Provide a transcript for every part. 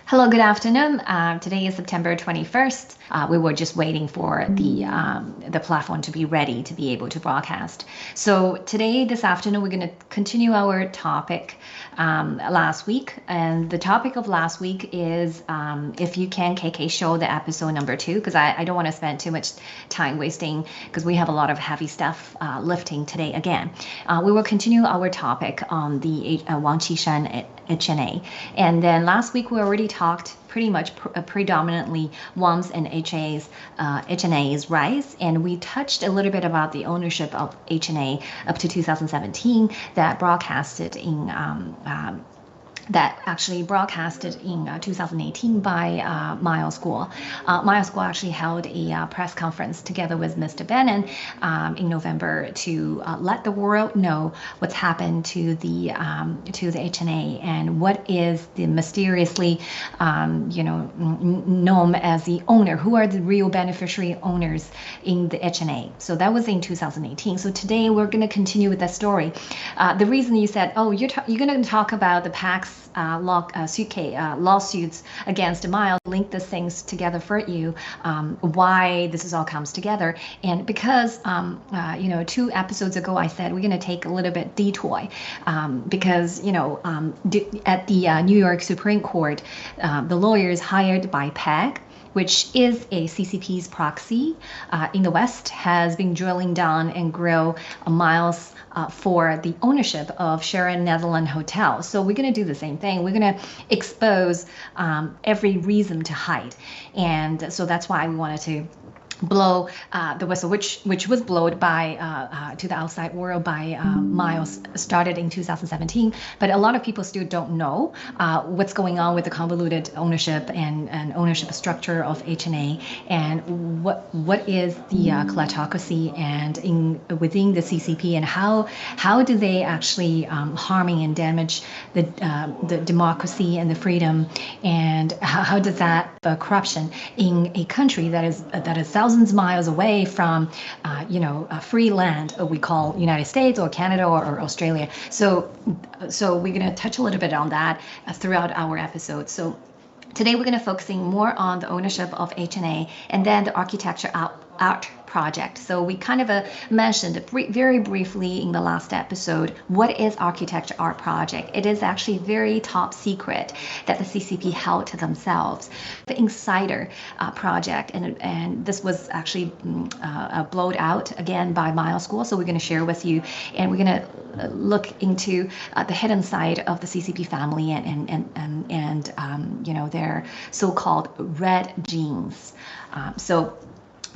Hello, good afternoon. Today is September 21st. We were just waiting for the platform to be ready to be able to broadcast. So today, this afternoon, we're going to continue our topic last week. And the topic of last week is If You Can KK Show, the episode number 2, because I don't want to spend too much time wasting because we have a lot of heavy stuff lifting today again. We will continue our topic on the Wang Qishan HNA. And then last week we already talked pretty much predominantly WAM's and HNA's rise, and we touched a little bit about the ownership of HNA up to 2017 that broadcasted in that actually broadcasted in 2018 by Mile School. Mile School actually held a press conference together with Mr. Bannon in November to let the world know what's happened to the HNA and what is the mysteriously known as the owner. Who are the real beneficiary owners in the HNA? So that was in 2018. So today we're going to continue with that story. The reason you said, oh, you're going to talk about the PACS lawsuits against Mile, link these things together for you, why this is all comes together. And because 2 episodes ago I said we're going to take a little bit detour because at the New York Supreme Court, the lawyers hired by PAG, which is a CCP's proxy in the West, has been drilling down and grill Miles for the ownership of Sheraton Netherlands Hotel. So we're going to do the same thing. We're going to expose every reason to hide. And so that's why we wanted to blow the whistle, which was blown by to the outside world by Miles, started in 2017. But a lot of people still don't know what's going on with the convoluted ownership and ownership structure of HNA, and what is the kleptocracy and within the CCP, and how do they actually harming and damage the democracy and the freedom, and how does that corruption in a country that is thousands of miles away from, free land we call United States or Canada or Australia. So we're going to touch a little bit on that throughout our episode. So today we're going to focusing more on the ownership of HNA and then the architecture art project. So we kind of mentioned very briefly in the last episode, what is architecture art project? It is actually very top secret that the CCP held to themselves. The Insider project, and this was actually blowed out again by Mile School. So we're going to share with you, and we're going to look into the hidden side of the CCP family and their so-called red genes. So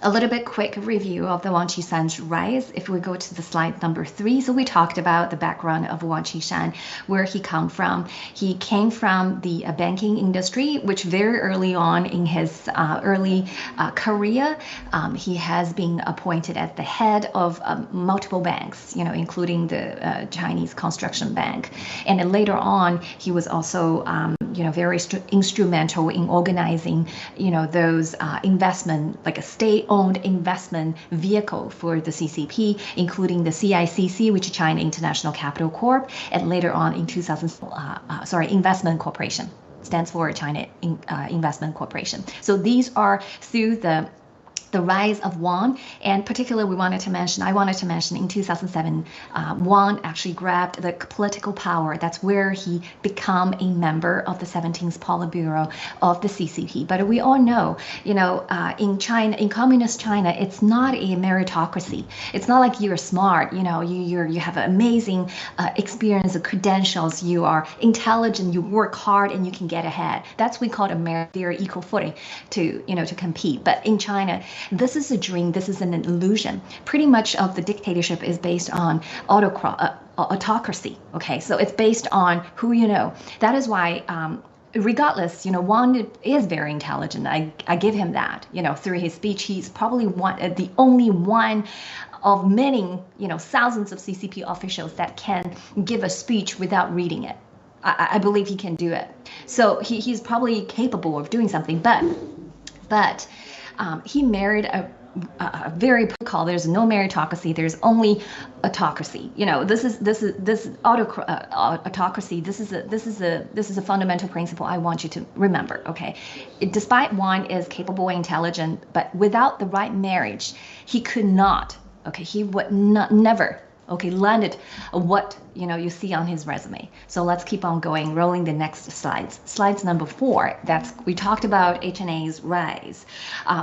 a little bit quick review of the Wang Qishan's rise. If we go to the slide number 3, so we talked about the background of Wang Qishan, where he come from. He came from the banking industry, which very early on in his early career, he has been appointed as the head of multiple banks, including the Chinese Construction Bank. And then later on, he was also very instrumental in organizing, those investment, like a state-owned investment vehicle for the CCP, including the CICC, which is China International Capital Corp, and later on in Investment Corporation, stands for China Investment Corporation. So these are through the rise of Wang, and particularly I wanted to mention in 2007, Wang actually grabbed the political power. That's where he became a member of the 17th Politburo of the CCP. But we all know, in China, in communist China, it's not a meritocracy. It's not like you're smart, you have an amazing experience, credentials, you are intelligent, you work hard, and you can get ahead. That's we call a merit. They're equal footing to compete. But in China, this is a dream, this is an illusion. Pretty much of the dictatorship is based on autocracy, okay? So it's based on who you know. That is why, regardless, Wang is very intelligent. I give him that, through his speech. He's probably the only one of many, thousands of CCP officials that can give a speech without reading it. I believe he can do it. So he's probably capable of doing something, but he married very protocol. There's no meritocracy. There's only autocracy. This autocracy. This is a fundamental principle I want you to remember. Okay, despite Wang is capable and intelligent, but without the right marriage, he could not. Okay, he would not never. Okay, landed what you see on his resume. So let's keep on going, rolling the next slides. Slides number 4. We talked about HNA's rise,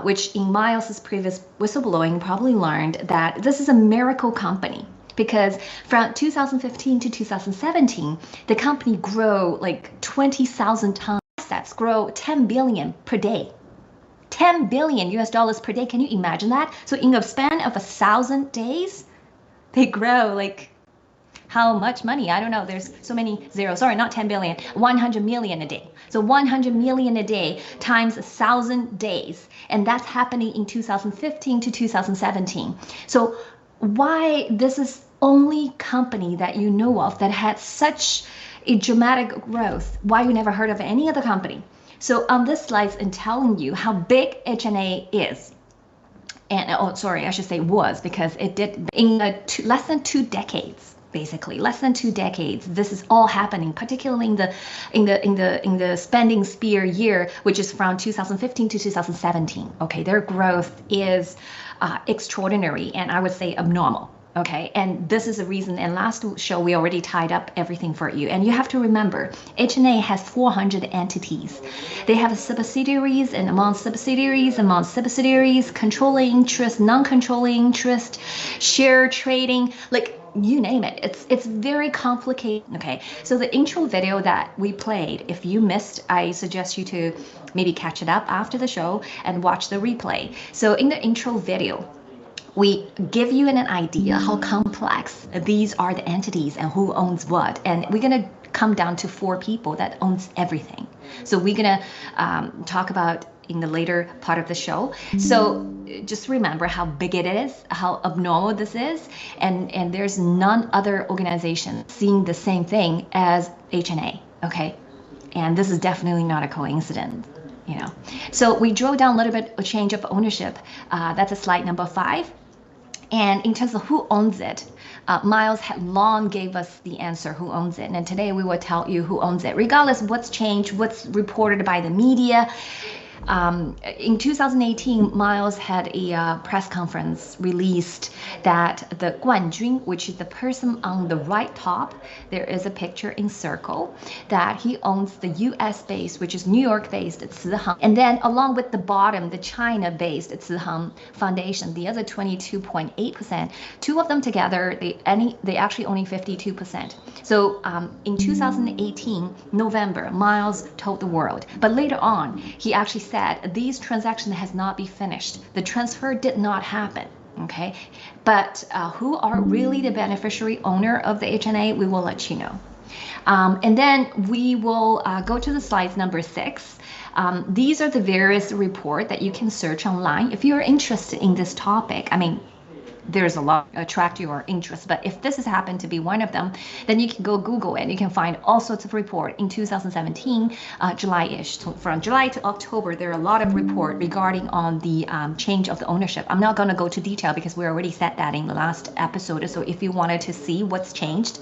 which in Miles's previous whistleblowing probably learned that this is a miracle company. Because from 2015 to 2017, the company grew like 20,000 tons. Assets grow 10 billion per day. 10 billion US dollars per day. Can you imagine that? So in a span of 1,000 days, they grow like how much money? I don't know. There's so many zeros. Sorry, not 10 billion, 100 million a day. So 100 million a day times 1,000 days. And that's happening in 2015 to 2017. So why this is only company that you know of that had such a dramatic growth? Why you never heard of any other company? So on this slide, I'm telling you how big HNA is. And I should say was, because it did in less than 2 decades. Basically, less than 2 decades. This is all happening, particularly in the spending sphere year, which is from 2015 to 2017. Okay, their growth is extraordinary, and I would say abnormal. Okay, and this is the reason. And last show we already tied up everything for you. And you have to remember, HNA has 400 entities. They have subsidiaries, and among subsidiaries, controlling interest, non-controlling interest, share trading, like you name it. It's very complicated. Okay, so the intro video that we played, if you missed, I suggest you to maybe catch it up after the show and watch the replay. So in the intro video, we give you an idea how complex these are, the entities and who owns what. And we're going to come down to 4 people that owns everything. So we're going to talk about in the later part of the show. So just remember how big it is, how abnormal this is. And there's none other organization seeing the same thing as HNA. Okay. And this is definitely not a coincidence. So we drove down a little bit, a change of ownership. That's a slide number 5. And in terms of who owns it, Miles had long gave us the answer who owns it. And today we will tell you who owns it, regardless of what's changed, what's reported by the media. In 2018, Miles had a press conference released that the Guanjun, which is the person on the right top, there is a picture in circle, that he owns the US based, which is New York based Cihang. And then along with the bottom, the China based Cihang Foundation, the other 22.8%, 2 of them together, they actually own 52%. So in 2018, November, Miles told the world, but later on, he actually said these transactions has not been finished. The transfer did not happen. Okay, but who are really the beneficiary owner of the HNA? We will let you know. And then we will go to the slides number 6. These are the various reports that you can search online if you're interested in this topic. I mean, there's a lot attract your interest, but if this has happened to be one of them, then you can go Google it. You can find all sorts of report in 2017, July-ish. So from July to October, there are a lot of report regarding on the change of the ownership. I'm not going to go to detail because we already said that in the last episode. So if you wanted to see what's changed,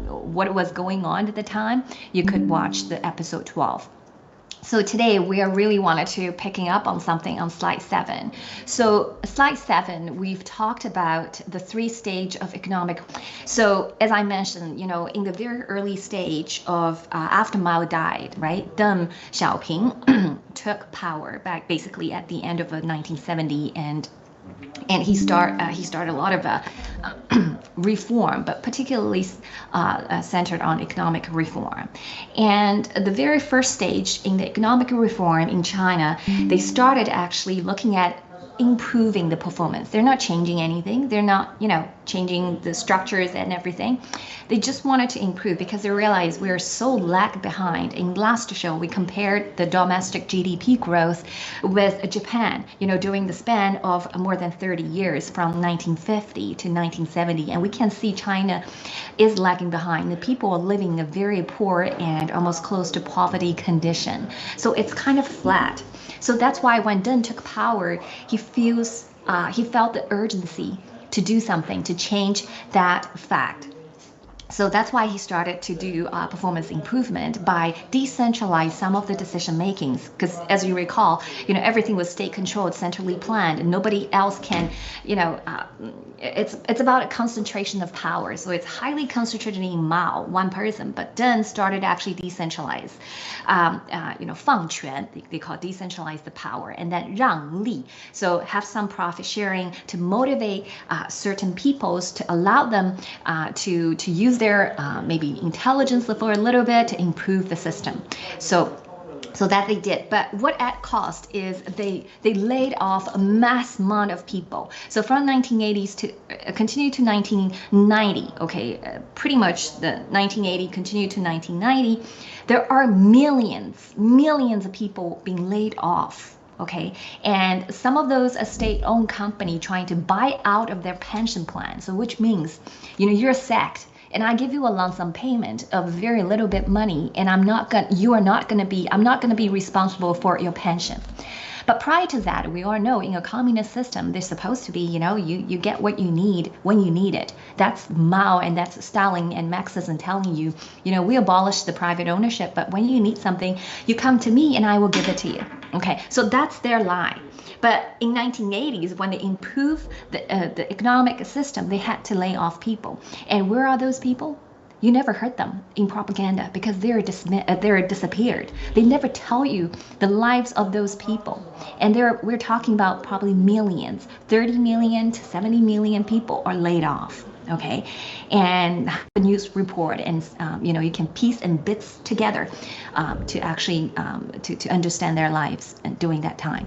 what was going on at the time, you could watch the episode 12. So today we really wanted to picking up on something on slide 7. So slide 7, we've talked about the 3 stage of economic. So as I mentioned, in the very early stage of after Mao died, right? Deng Xiaoping took power back basically at the end of 1970, and he started a lot of reform, but particularly centered on economic reform. And the very first stage in the economic reform in China, they started actually looking at improving the performance. They're not changing anything. They're not, changing the structures and everything. They just wanted to improve because they realized we are so lag behind. In last show, we compared the domestic GDP growth with Japan, during the span of more than 30 years from 1950 to 1970. And we can see China is lagging behind. The people are living in a very poor and almost close to poverty condition. So it's kind of flat. So that's why when Deng took power, he felt the urgency to do something to change that fact. So that's why he started to do performance improvement by decentralize some of the decision makings. Because as you recall, everything was state controlled, centrally planned, and nobody else can, it's about a concentration of power. So it's highly concentrated in Mao, one person, but then started actually decentralize, 放权, they call decentralize the power, and then 让利, so have some profit sharing to motivate certain peoples to allow them to use their maybe intelligence for a little bit to improve the system. So that they did. But what at cost is they laid off a mass amount of people. So from 1980s to continue to 1990, okay, pretty much the 1980 continued to 1990, there are millions of people being laid off. Okay, and some of those a state-owned company trying to buy out of their pension plan. So which means, you're sacked, and I give you a lump sum payment of very little bit money, and I'm not going to be responsible for your pension. But prior to that, we all know in a communist system, they're supposed to be, you get what you need when you need it. That's Mao and that's Stalin and Marxism telling you, we abolish the private ownership, but when you need something, you come to me and I will give it to you. Okay, so that's their lie. But in 1980s, when they improved the economic system, they had to lay off people. And where are those people? You never heard them in propaganda because they're disappeared. They never tell you the lives of those people. And we're talking about probably millions, 30 million to 70 million people are laid off. Okay, and the news report, and you can piece and bits together to actually to understand their lives during that time.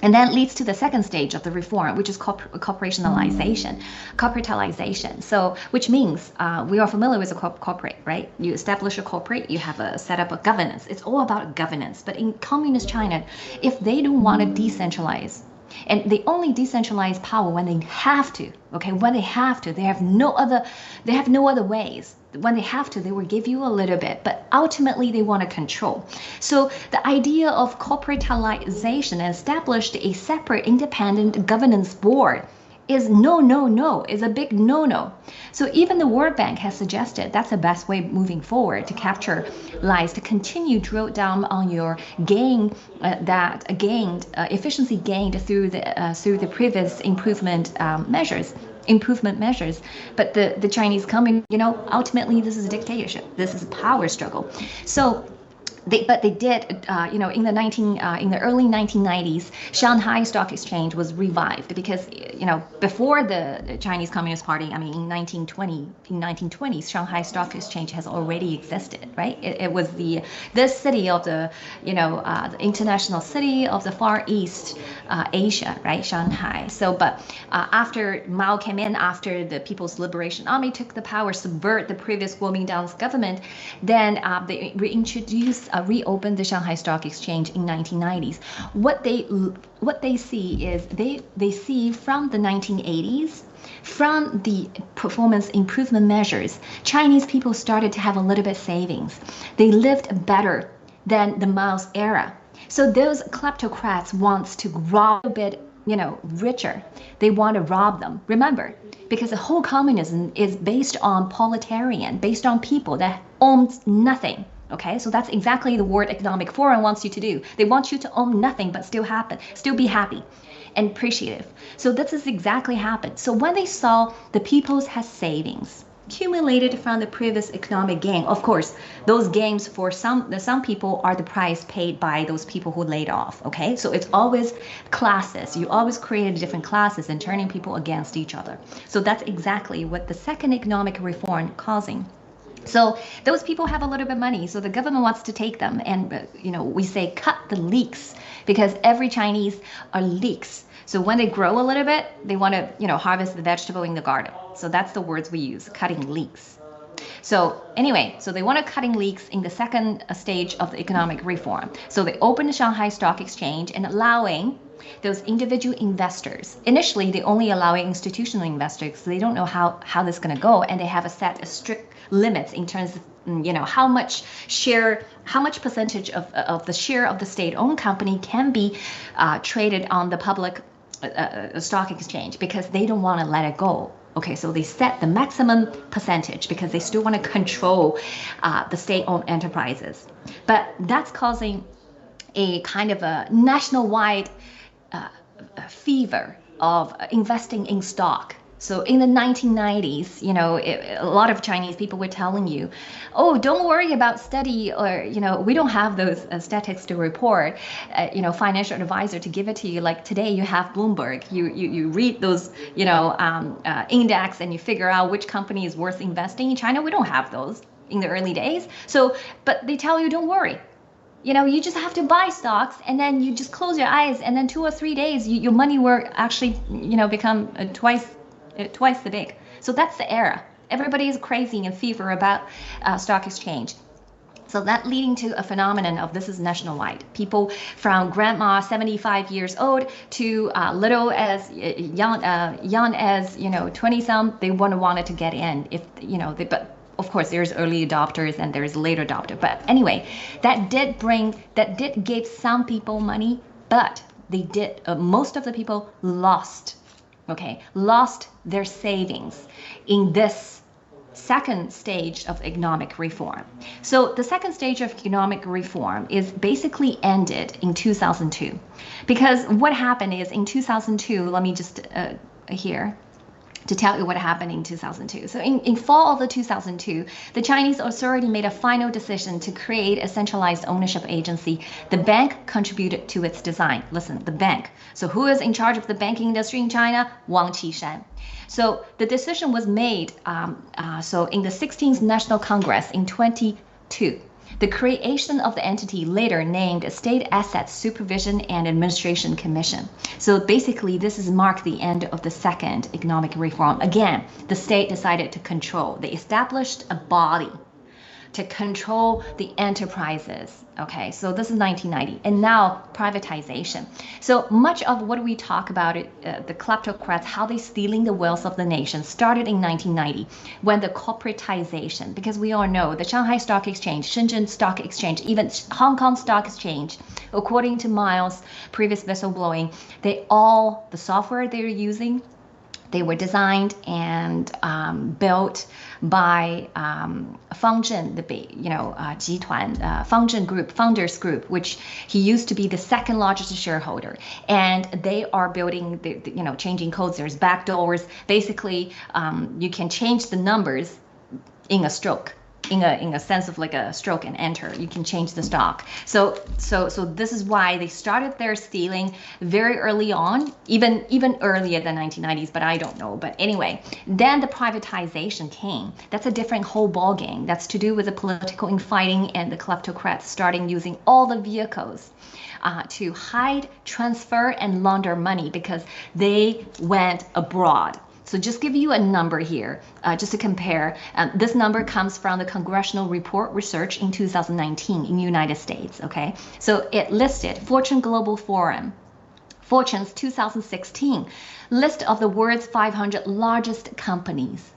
And that leads to the second stage of the reform, which is corporationalization, corporatization. So, which means we are familiar with a corporate, right? You establish a corporate, you have a set up a governance. It's all about governance. But in communist China, if they don't want to decentralize, and they only decentralize power when they have to, okay? When they have to, they have no other ways. When they have to, they will give you a little bit, but ultimately they want to control. So the idea of corporatization established a separate independent governance board is is a big no. So even the World Bank has suggested that's the best way moving forward to capture lies, to continue drill down on your efficiency gained through the previous improvement measures. But the Chinese coming, ultimately this is a dictatorship. This is a power struggle. So they did, in the early 1990s, Shanghai Stock Exchange was revived because, before the Chinese Communist Party, in 1920s, Shanghai Stock Exchange has already existed, right? It was the city of the international city of the Far East Asia, right? Shanghai. So, but after Mao came in, after the People's Liberation Army took the power, subvert the previous Kuomintang's government, then they reopened the Shanghai Stock Exchange in 1990s. What they see is they see from the 1980s, from the performance improvement measures, Chinese people started to have a little bit savings. They lived better than the Mao's era. So those kleptocrats wants to rob a bit, richer. They want to rob them. Remember, because the whole communism is based on proletarian, based on people that owns nothing. Okay, so that's exactly the World Economic Forum wants you to do. They want you to own nothing but still be happy and appreciative. So this is exactly happened. So when they saw the people's has savings accumulated from the previous economic gain, of course, those gains for some people are the price paid by those people who laid off. Okay, so it's always classes. You always create different classes and turning people against each other. So that's exactly what the second economic reform causing. So those people have a little bit of money, so the government wants to take them, and we say cut the leeks, because every Chinese are leeks. So when they grow a little bit, they want to harvest the vegetable in the garden. So that's the words we use, cutting leeks. So anyway, so they want to cutting leaks in the second stage of the economic reform. So they opened the Shanghai Stock Exchange and allowing those individual investors. Initially, they only allowing institutional investors because they don't know how this is going to go, and they have a set of strict limits in terms how much percentage of the share of the state-owned company can be traded on the public stock exchange, because they don't want to let it go. Okay, so they set the maximum percentage because they still want to control the state-owned enterprises. But that's causing a kind of a national-wide fever of investing in stock. So in the 1990s, a lot of Chinese people were telling you, oh, don't worry about study, or, we don't have those statistics to report, financial advisor to give it to you. Like today you have Bloomberg, you read those, index, and you figure out which company is worth investing. In China, we don't have those in the early days. So, but they tell you, don't worry. You just have to buy stocks, and then you just close your eyes, and then 2 or 3 days, your money will actually, become twice the big. So that's the era. Everybody is crazy and fever about stock exchange. So that leading to a phenomenon of this is nationwide. People from grandma 75 years old to little as young as 20-some, they wanted to get in. But of course there's early adopters and there's later adopter. But anyway, that did give some people money, but most of the people lost their savings in this second stage of economic reform. So the second stage of economic reform is basically ended in 2002. Because what happened is in 2002, let me just here to tell you what happened in 2002. So in fall of the 2002, the Chinese authority made a final decision to create a centralized ownership agency. The bank contributed to its design. Listen, the bank. So who is in charge of the banking industry in China? Wang Qishan. So the decision was made so in the 16th National Congress in 22. The creation of the entity later named State Assets Supervision and Administration Commission. So basically, this is marked the end of the second economic reform. Again, the state decided to control. They established a body to control the enterprises. Okay, so this is 1990, and now privatization. So much of what we talk about, the kleptocrats, how they stealing the wealth of the nation, started in 1990 when the corporatization, because we all know the Shanghai Stock Exchange, Shenzhen Stock Exchange, even Hong Kong Stock Exchange, according to Miles' previous whistleblowing, the software they're using, they were designed and built by Fangzhen, Fangzhen Group, Founders Group, which he used to be the second largest shareholder. And they are building, changing codes. There's backdoors. Basically, you can change the numbers in a stroke. In a sense of like a stroke and enter, you can change the stock. So this is why they started their stealing very early on, even earlier than 1990s, but I don't know. But anyway, then the privatization came. That's a different whole ball game. That's to do with the political infighting and the kleptocrats starting using all the vehicles to hide, transfer, and launder money because they went abroad. So just give you a number here, just to compare. This number comes from the Congressional Report Research in 2019 in the United States, okay? So it listed Fortune Global Forum, Fortune's 2016 list of the world's 500 largest companies.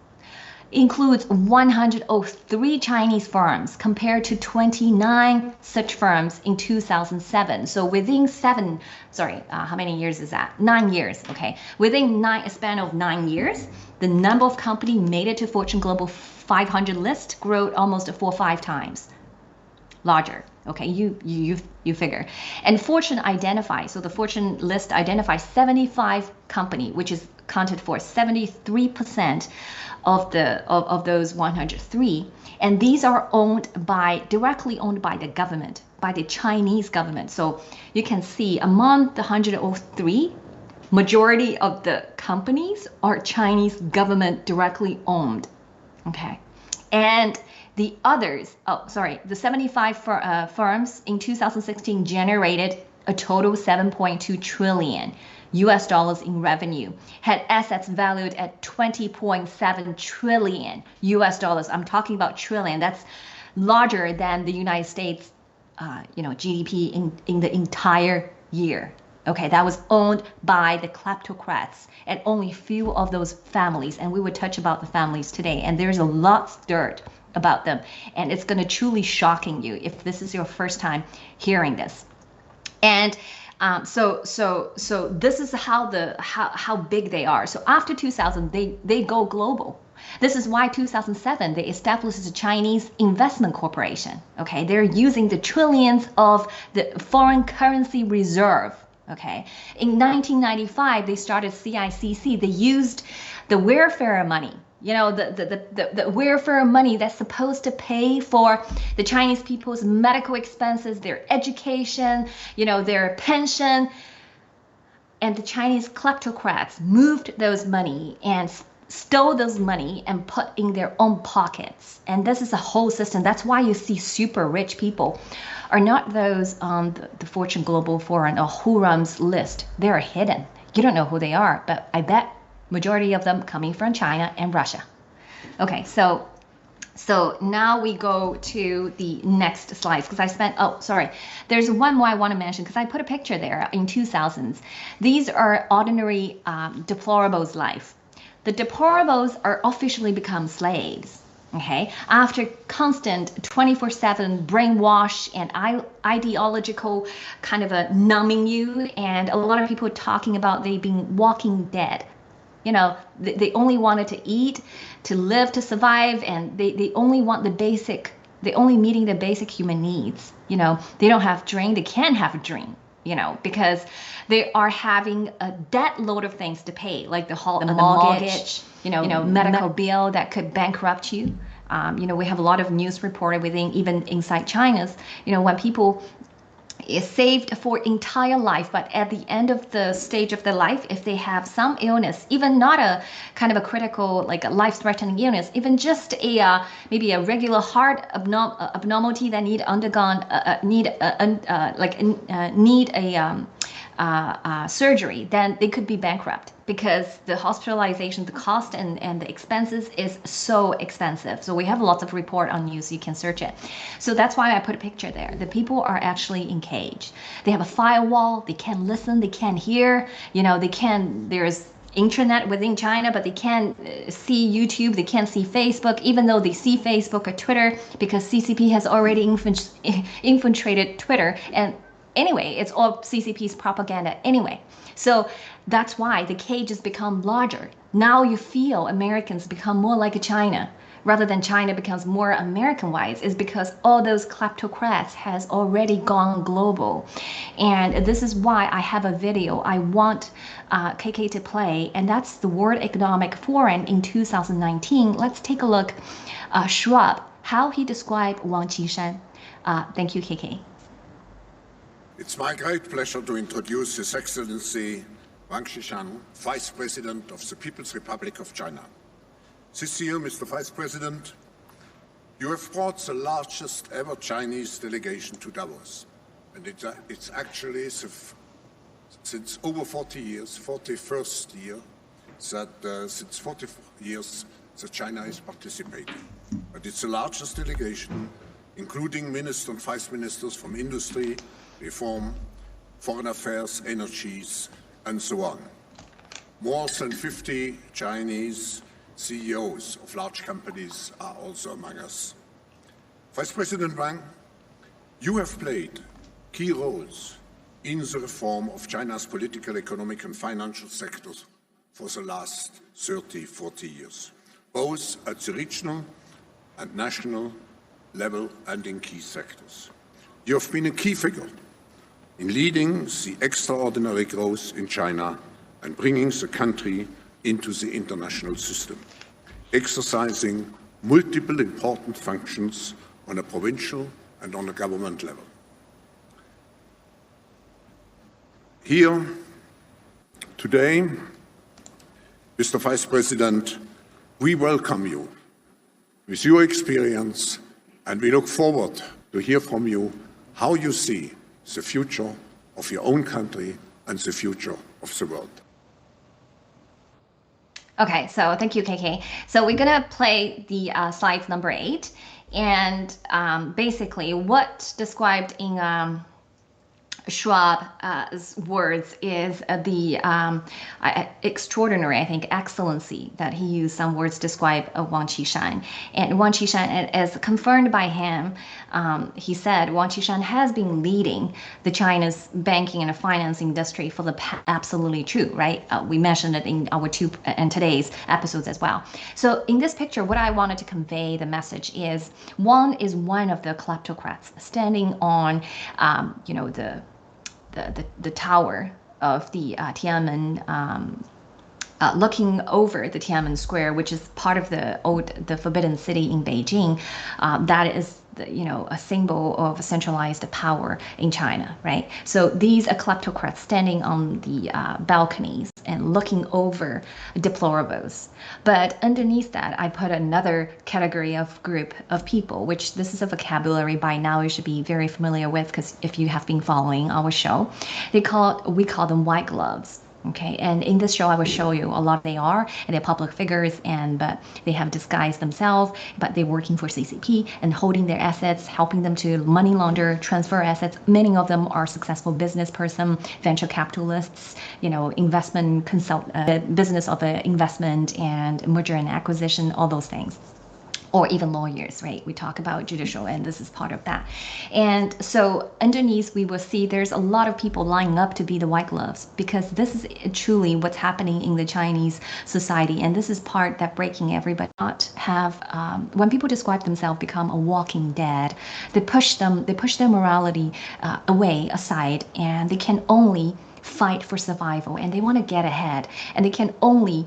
Includes 103 Chinese firms compared to 29 such firms in 2007. So within how many years is that? 9 years, okay. Within a span of 9 years, the number of companies made it to Fortune Global 500 list grew almost 4 or 5 times larger. Okay, you figure. And Fortune identifies, so the Fortune list identifies 75 company, which is accounted for 73% of those 103, and these are directly owned by the government, by the Chinese government. So you can see among the 103, majority of the companies are Chinese government directly owned. Okay, and the others, the 75 firms in 2016 generated a total 7.2 trillion US dollars in revenue, had assets valued at 20.7 trillion US dollars. I'm talking about trillion. That's larger than the United States, GDP in the entire year. Okay, that was owned by the kleptocrats and only few of those families. And we would touch about the families today. And there's a lot stirred about them. And it's going to truly shocking you if this is your first time hearing this. And so this is how big they are. So after 2000, they go global. This is why 2007 they established the Chinese Investment Corporation. Okay, they're using the trillions of the foreign currency reserve. Okay, in 1995 they started CICC. They used the welfare money. You know, the welfare money that's supposed to pay for the Chinese people's medical expenses, their education, you know, their pension. And the Chinese kleptocrats moved those money and stole those money and put in their own pockets. And this is a whole system. That's why you see super rich people are not those on the Fortune Global 400 or Hurum's list. They're hidden. You don't know who they are, but I bet majority of them coming from China and Russia. Okay, so now we go to the next slides because I spent, oh, sorry. There's one more I want to mention because I put a picture there in 2000s. These are ordinary deplorables' life. The deplorables are officially become slaves. Okay, after constant 24/7 brainwash and ideological kind of a numbing you, and a lot of people talking about they being walking dead. You know, they only wanted to eat, to live, to survive, and they only want the basic, they only meeting the basic human needs. You know, they don't have drink, they can't have a drink, you know, because they are having a debt load of things to pay, like the mortgage, you know, medical bill that could bankrupt you. You know, we have a lot of news reported within, even inside China's, you know, when people is saved for entire life, but at the end of the stage of their life, if they have some illness, even not a kind of a critical, like a life-threatening illness, even just a maybe a regular heart abnormality that need a surgery, then they could be bankrupt because the hospitalization, the cost and the expenses is so expensive. So we have lots of report on news, you can search it. So that's why I put a picture there. The people are actually in cage. They have a firewall, they can't listen, they can't hear, you know, there's internet within China, but they can't see YouTube, they can't see Facebook, even though they see Facebook or Twitter because CCP has already infiltrated Twitter. And anyway, it's all CCP's propaganda anyway. So that's why the cage has become larger. Now you feel Americans become more like China rather than China becomes more American-wise, is because all those kleptocrats has already gone global. And this is why I have a video I want KK to play, and that's the World Economic Forum in 2019. Let's take a look. Schwab, how he described Wang Qishan. Thank you, KK. It's my great pleasure to introduce His Excellency Wang Qishan, Vice President of the People's Republic of China. This year, Mr. Vice President, you have brought the largest ever Chinese delegation to Davos. And it's actually, since over 40 years, 41st year, that since 40 years that China is participating. But it's the largest delegation, including ministers and vice ministers from industry, reform, foreign affairs, energies, and so on. More than 50 Chinese CEOs of large companies are also among us. Vice President Wang, you have played key roles in the reform of China's political, economic, and financial sectors for the last 30, 40 years, both at the regional and national level and in key sectors. You have been a key figure in leading the extraordinary growth in China and bringing the country into the international system, exercising multiple important functions on a provincial and on a government level. Here, today, Mr. Vice President, we welcome you with your experience, and we look forward to hear from you how you see the future of your own country and the future of the world. Okay, so thank you, KK. So we're gonna play the slides number 8, and basically what described in Schwab's words is the extraordinary, I think, excellency that he used. Some words describe Wang Qishan. And Wang Qishan, as confirmed by him, he said Wang Qishan has been leading the China's banking and finance industry for the absolutely true, right? We mentioned it in our two and today's episodes as well. So in this picture, what I wanted to convey the message is Wang is one of the kleptocrats standing on, the tower of the Tiananmen, looking over the Tiananmen Square, which is part of the Forbidden City in Beijing. That is a symbol of centralized power in China, right? So these are kleptocrats standing on the balconies and looking over deplorables. But underneath that, I put another category of group of people, which this is a vocabulary by now you should be very familiar with, because if you have been following our show, we call them white gloves. Okay, and in this show, I will show you a lot they are, and they're public figures, but they have disguised themselves, but they're working for CCP and holding their assets, helping them to money launder, transfer assets. Many of them are successful business person, venture capitalists, investment business of investment and merger and acquisition, all those things. Or even lawyers, right? We talk about judicial, and this is part of that. And so underneath, we will see there's a lot of people lining up to be the white gloves, because this is truly what's happening in the Chinese society. And this is part that breaking everybody not have, when people describe themselves become a walking dead, they push their morality aside, and they can only fight for survival, and they want to get ahead, and they can only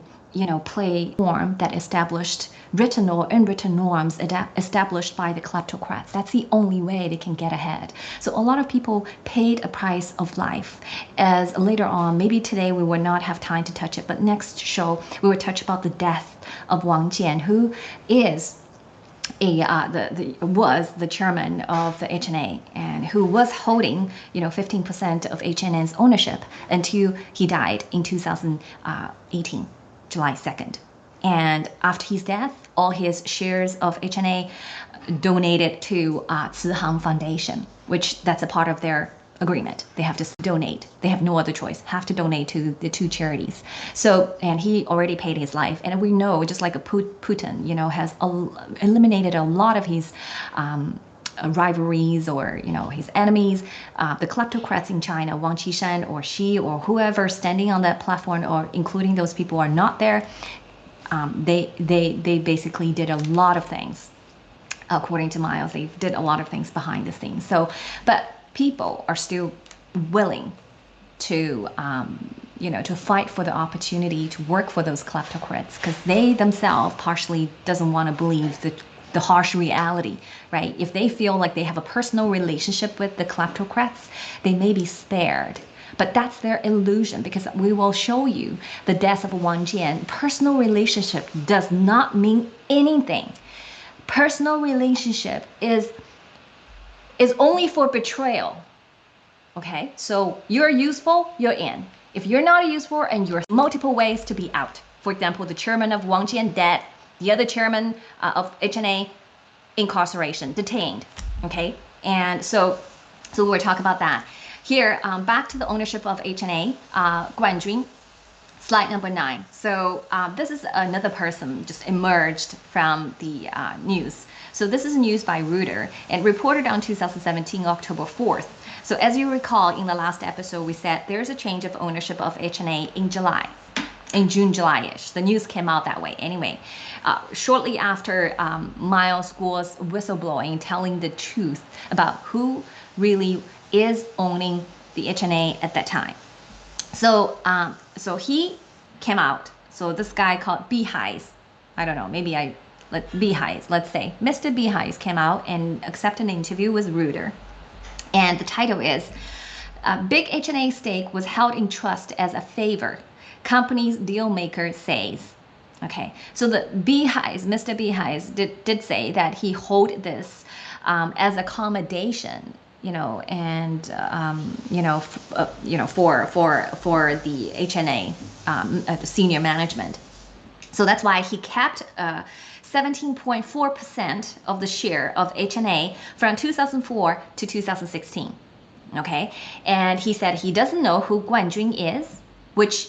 play form that established written or unwritten norms established by the kleptocrats. That's the only way they can get ahead. So a lot of people paid a price of life. As later on, maybe today we will not have time to touch it, but next show we will touch about the death of Wang Jian, who is was the chairman of the HNA, and who was holding 15% of HNN's ownership until he died in 2018. July 2nd. And after his death, all his shares of HNA donated to Cihang Foundation, which that's a part of their agreement. They have to donate. They have no other choice. Have to donate to the two charities. So, and he already paid his life. And we know, just like Putin, has eliminated a lot of his rivalries or his enemies. The kleptocrats in China, Wang Qishan or Xi or whoever standing on that platform, or including those people are not there. They basically did a lot of things. According to Miles, they did a lot of things behind the scenes. So, but people are still willing to to fight for the opportunity to work for those kleptocrats, because they themselves partially doesn't want to believe the harsh reality, right? If they feel like they have a personal relationship with the kleptocrats, they may be spared. But that's their illusion, because we will show you the death of Wang Jian. Personal relationship does not mean anything. Personal relationship is only for betrayal. Okay? So you're useful, you're in. If you're not useful, and you're multiple ways to be out. For example, the chairman of Wang Jian dead, the other chairman of HNA incarceration, detained. Okay, and so we'll talk about that. Here, back to the ownership of HNA, Guanjun, slide number 9. So this is another person just emerged from the news. So this is news by Reuters and reported on 2017 October 4th. So as you recall, in the last episode, we said there's a change of ownership of HNA in July. In June, July-ish. The news came out that way. Anyway, shortly after Miles Guo's whistleblowing, telling the truth about who really is owning the HNA at that time. So he came out. So this guy called Beehives, I don't know, Beehives, let's say. Mr. Beehives came out and accepted an interview with Reuters. And the title is, Big HNA stake was held in trust as a favor. Company's deal maker says. Okay, so the Beehives, Mr. Beehives did say that he hold this as accommodation, and for the HNA the senior management. So that's why he kept 17.4% of the share of HNA from 2004 to 2016. Okay, and he said he doesn't know who Guan Jun is, which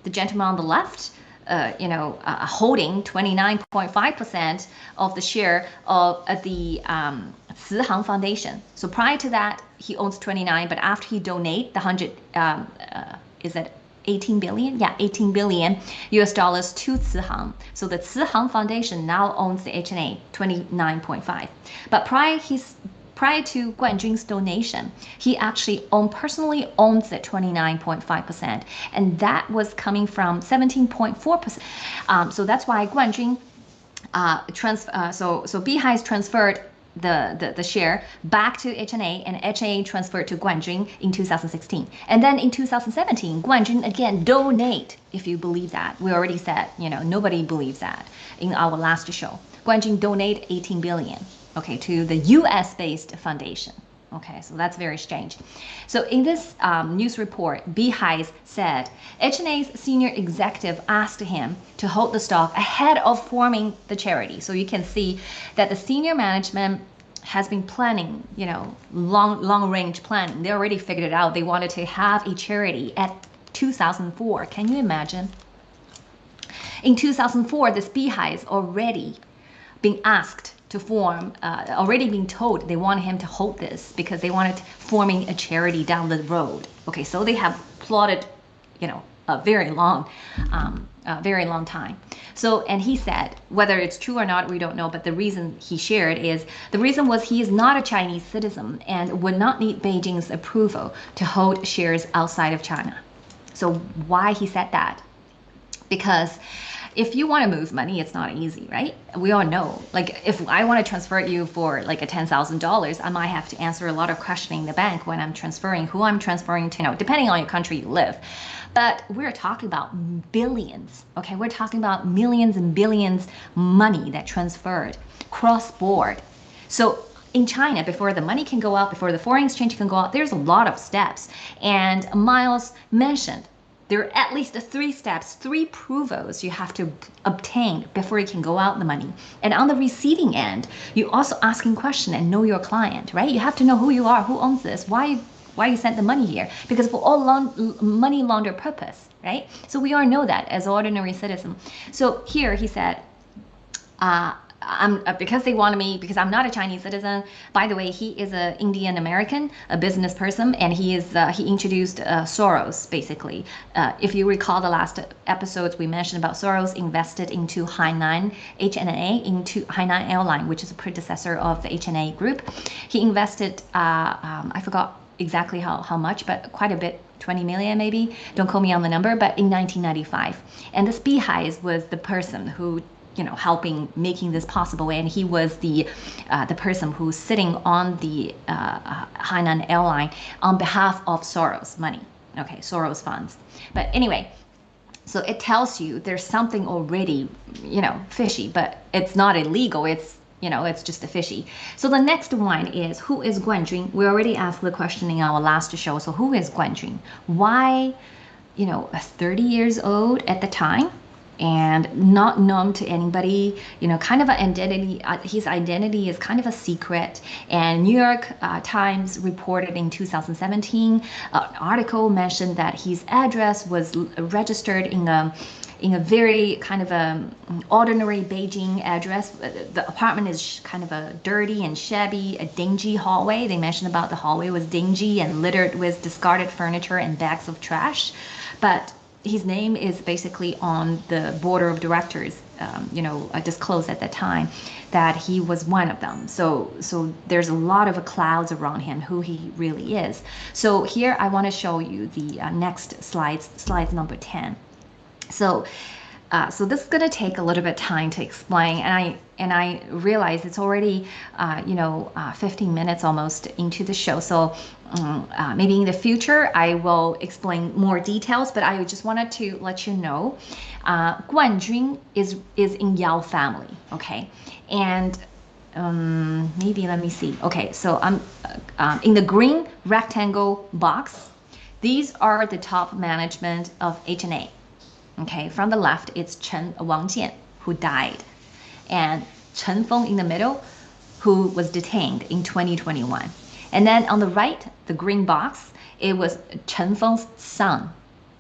the gentleman on the left, holding 29.5% of the share of the Cihang Foundation. So prior to that, he owns 29, but after he donate the 100, is that 18 billion? Yeah, 18 billion US dollars to Cihang. So the Cihang Foundation now owns the HNA 29.5. But prior to Guan Jun's donation, he actually personally owns it 29.5%, and that was coming from 17.4%. So that's why Guan Jun so Beehive transferred the share back to HNA, and HNA transferred to Guan Jun in 2016. And then in 2017, Guan Jun again donate, if you believe that. We already said, nobody believes that in our last show. Guan Jun donate 18 billion, okay, to the US-based foundation. Okay, so that's very strange. So in this news report, Beehive said HNA's senior executive asked him to hold the stock ahead of forming the charity. So you can see that the senior management has been planning, long range plan. They already figured it out. They wanted to have a charity at 2004. Can you imagine? In 2004, this Beehive already been asked to form, already been told they want him to hold this because they wanted forming a charity down the road. Okay, so they have plotted, a very long time. So, and he said, whether it's true or not, we don't know, but the reason he shared is, the reason was he is not a Chinese citizen and would not need Beijing's approval to hold shares outside of China. So why he said that? Because if you want to move money, it's not easy, right? We all know. Like, if I want to transfer you for like a $10,000, I might have to answer a lot of questioning in the bank when I'm transferring, who I'm transferring to, depending on your country you live. But we're talking about billions, okay? We're talking about millions and billions money that transferred cross-board. So in China, before the money can go out, before the foreign exchange can go out, there's a lot of steps. And Miles mentioned there are at least 3 steps, 3 approvals you have to obtain before you can go out the money. And on the receiving end, you also asking question and know your client, right? You have to know who you are, who owns this, why you sent the money here, because for all money launder purpose, right? So we all know that as ordinary citizen. So here he said, because they wanted me, because I'm not a Chinese citizen. By the way, he is an Indian American, a business person, and he introduced Soros, basically. If you recall the last episodes, we mentioned about Soros invested into Hainan HNA, into Hainan Airline, which is a predecessor of the HNA group. He invested, I forgot exactly how much, but quite a bit, 20 million maybe. Don't quote me on the number, but in 1995. And this Beehive was the person who helping making this possible, and he was the person who's sitting on the Hainan Airline on behalf of Soros money. Okay, Soros funds. But anyway, so it tells you there's something already, fishy, but it's not illegal. It's it's just a fishy. So the next one is, who is Guan Jun? We already asked the question in our last show. So who is Guan Jun? Why, 30 years old at the time, and not known to anybody, kind of an identity, his identity is kind of a secret. And New York Times reported in 2017, an article mentioned that his address was registered in a very kind of ordinary Beijing address. The apartment is kind of a dirty and shabby, a dingy hallway. They mentioned about the hallway was dingy and littered with discarded furniture and bags of trash. But his name is basically on the board of directors, disclosed at that time that he was one of them. So there's a lot of clouds around him, who he really is. So here I want to show you the next slide number 10. So this is going to take a little bit of time to explain, and I realize it's already 15 minutes almost into the show. So maybe in the future I will explain more details, but I just wanted to let you know Guan Jun is in Yao family, okay? And maybe let me see. Okay, so I'm in the green rectangle box. These are the top management of HNA. Okay, from the left, it's Wang Jian, who died, and Chen Feng in the middle, who was detained in 2021. And then on the right, the green box, it was Chen Feng's son.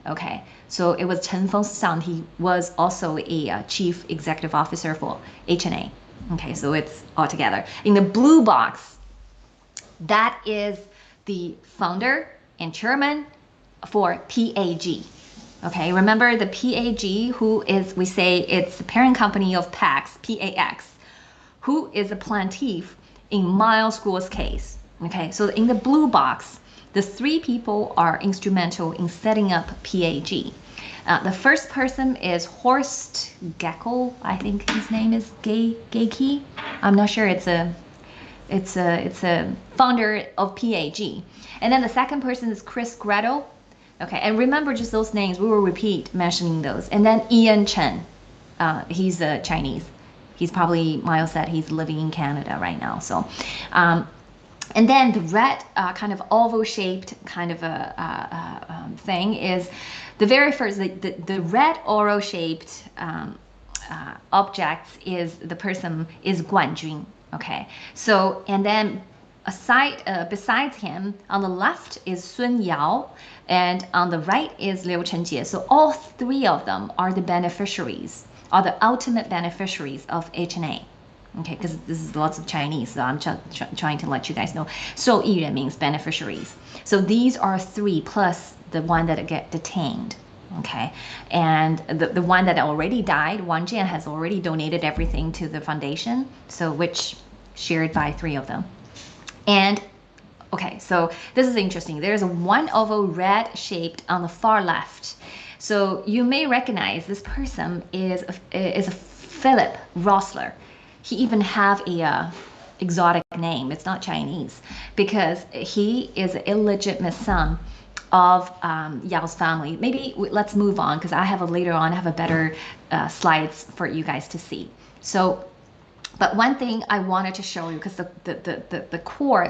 Okay, so it was Chen Feng's son. He was also a chief executive officer for HNA. Okay, so it's all together. In the blue box, that is the founder and chairman for PAG. Okay, remember the PAG, who is, we say it's the parent company of PAX, PAX, who is a plaintiff in Miles Guo's case. Okay, so in the blue box, the three people are instrumental in setting up PAG. The first person is Horst Geckel. I think his name is Geki. I'm not sure. It's a founder of PAG. And then the second person is Chris Gretel. Okay, and remember just those names. We will repeat mentioning those. And then Ian Chen. He's Chinese. He's probably, Miles said, he's living in Canada right now. So, and then the red kind of oval-shaped kind of a thing is the very first, the red oval-shaped object is the person is Guan Jun. Okay, so, and then besides him, on the left is Sun Yao, and on the right is Liu Chenjie. So all three of them are the beneficiaries, are the ultimate beneficiaries of HNA. Okay, because this is lots of Chinese, so I'm trying to let you guys know. 受益人 means beneficiaries. So these are three plus the one that get detained. Okay, and the one that already died, Wang Jian, has already donated everything to the foundation, so which shared by three of them. And okay, so this is interesting. There's one oval red shaped on the far left. So you may recognize this person is a Philip Rossler. He even have a exotic name. It's not Chinese because he is an illegitimate son of Yao's family. Maybe let's move on because I have later on I have a better slides for you guys to see. So, but one thing I wanted to show you, because the core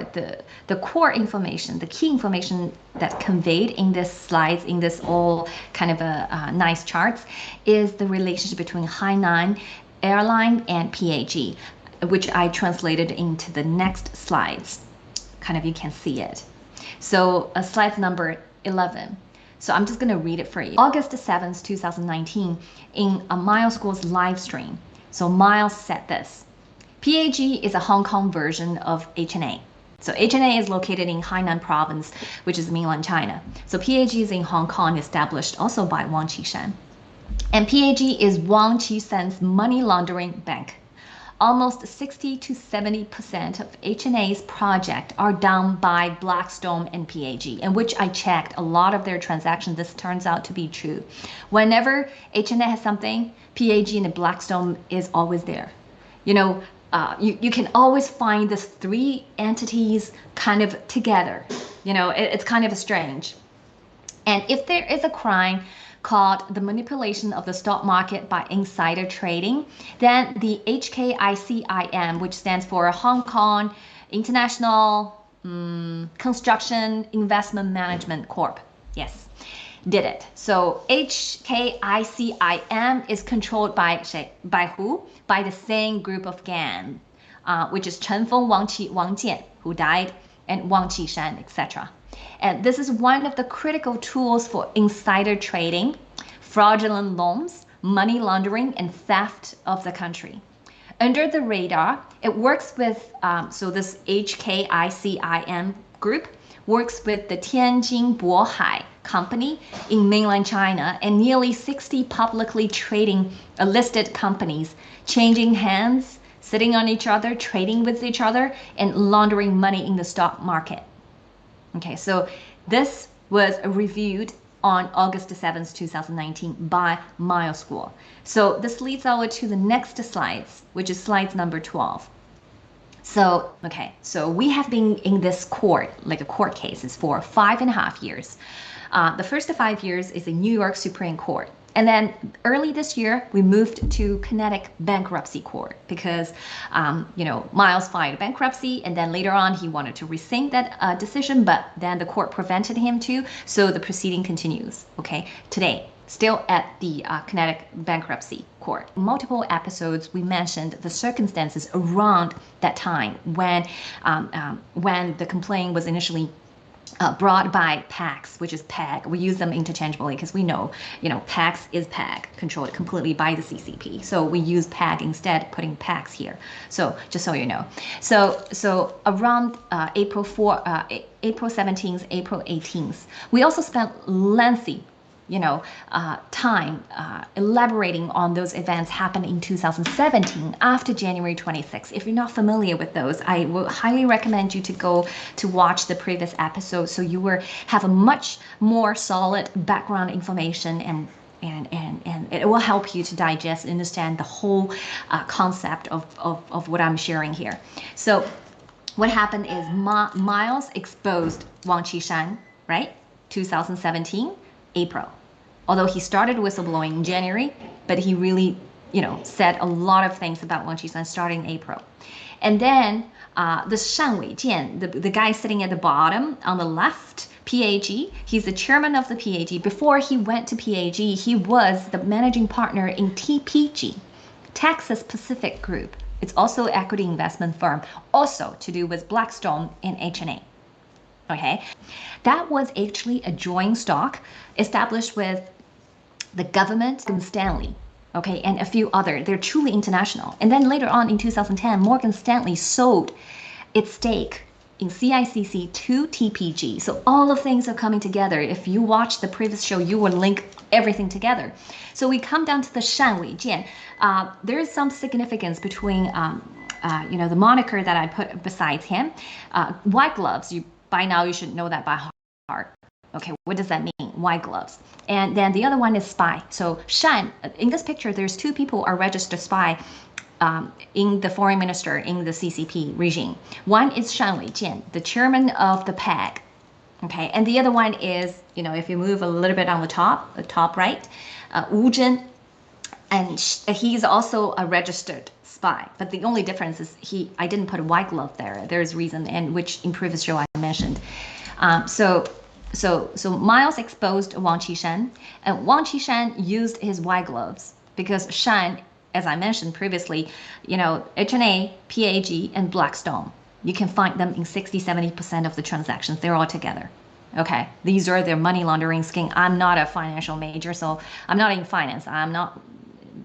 information, the key information that's conveyed in this slides, in this all kind of a nice charts, is the relationship between Hainan Airline and PAG, which I translated into the next slides. Kind of you can see it. So slide number 11. So I'm just going to read it for you. August 7th, 2019, in a Miles Guo's live stream. So Miles said this: PAG is a Hong Kong version of HNA. So HNA is located in Hainan province, which is mainland China. So PAG is in Hong Kong, established also by Wang Qishan. And PAG is Wang Qishan's money laundering bank. Almost 60 to 70% of HNA's project are done by Blackstone and PAG, and which I checked a lot of their transactions. This turns out to be true. Whenever HNA has something, PAG and Blackstone is always there. You know, you can always find these three entities kind of together. You know, it's kind of strange. And if there is a crime called the manipulation of the stock market by insider trading, then the HKICIM, which stands for Hong Kong International Construction Investment Management Corp. Yes, did it. So HKICIM is controlled by who? By the same group of gang, which is Chen Feng, Wang Jian, who died, and Wang Qishan, etc. And this is one of the critical tools for insider trading, fraudulent loans, money laundering, and theft of the country. Under the radar, it works with, so this HKICIM group works with the Tianjin Bohai company in mainland China and nearly 60 publicly trading listed companies, changing hands, sitting on each other, trading with each other, and laundering money in the stock market. Okay, so this was reviewed on August 7th, 2019 by Miles Guo. So this leads over to the next slides, which is slides number 12. So, okay, so we have been in this court, like a court cases, for 5.5 years. The first 5 years is the New York Supreme Court. And then early this year, we moved to Connecticut Bankruptcy Court because, you know, Miles filed bankruptcy, and then later on he wanted to rescind that decision, but then the court prevented him to, so the proceeding continues, okay, today. still at the Connecticut bankruptcy court. Multiple episodes, we mentioned the circumstances around that time when the complaint was initially brought by PACS, which is PAG. We use them interchangeably because we know, PACS is PAG, controlled completely by the CCP. So we use PAG instead, putting PACS here. So just so you know. So around April 17th, April 18th, we also spent lengthy time elaborating on those events happened in 2017 after January 26. If you're not familiar with those, I will highly recommend you to go to watch the previous episode so you will have a much more solid background information and it will help you to digest and understand the whole concept of what I'm sharing here. So what happened is Miles exposed Wang Qishan, right? 2017, April. Although he started whistleblowing in January, but he really, said a lot of things about Wang Qishan starting in April. And then the Shan Weijian, the guy sitting at the bottom on the left, PAG, he's the chairman of the PAG. Before he went to PAG, he was the managing partner in TPG, Texas Pacific Group. It's also an equity investment firm, also to do with Blackstone and H&A. Okay, that was actually a joint stock established with the government, Morgan Stanley, okay, and a few other. They're truly international. And then later on in 2010, Morgan Stanley sold its stake in CICC to TPG. So all of things are coming together. If you watch the previous show, you will link everything together. So we come down to the Shan Weijian. There is some significance between, the moniker that I put besides him. White gloves, by now you should know that by heart. Okay, what does that mean? White gloves. And then the other one is spy. So Shan, in this picture, there's two people are registered spy in the foreign minister in the CCP regime. One is Shan Weijian, the chairman of the PAG. Okay, and the other one is, if you move a little bit on the top right, Wu Zhen, and he's also a registered spy. But the only difference is I didn't put a white glove there. There's reason, and which in previous show I mentioned. So Miles exposed Wang Qishan, and Wang Qishan used his white gloves because Shan, as I mentioned previously, H&A, PAG, and Blackstone, you can find them in 60-70% of the transactions. They're all together. Okay, these are their money laundering scheme. I'm not a financial major, so I'm not in finance. I'm not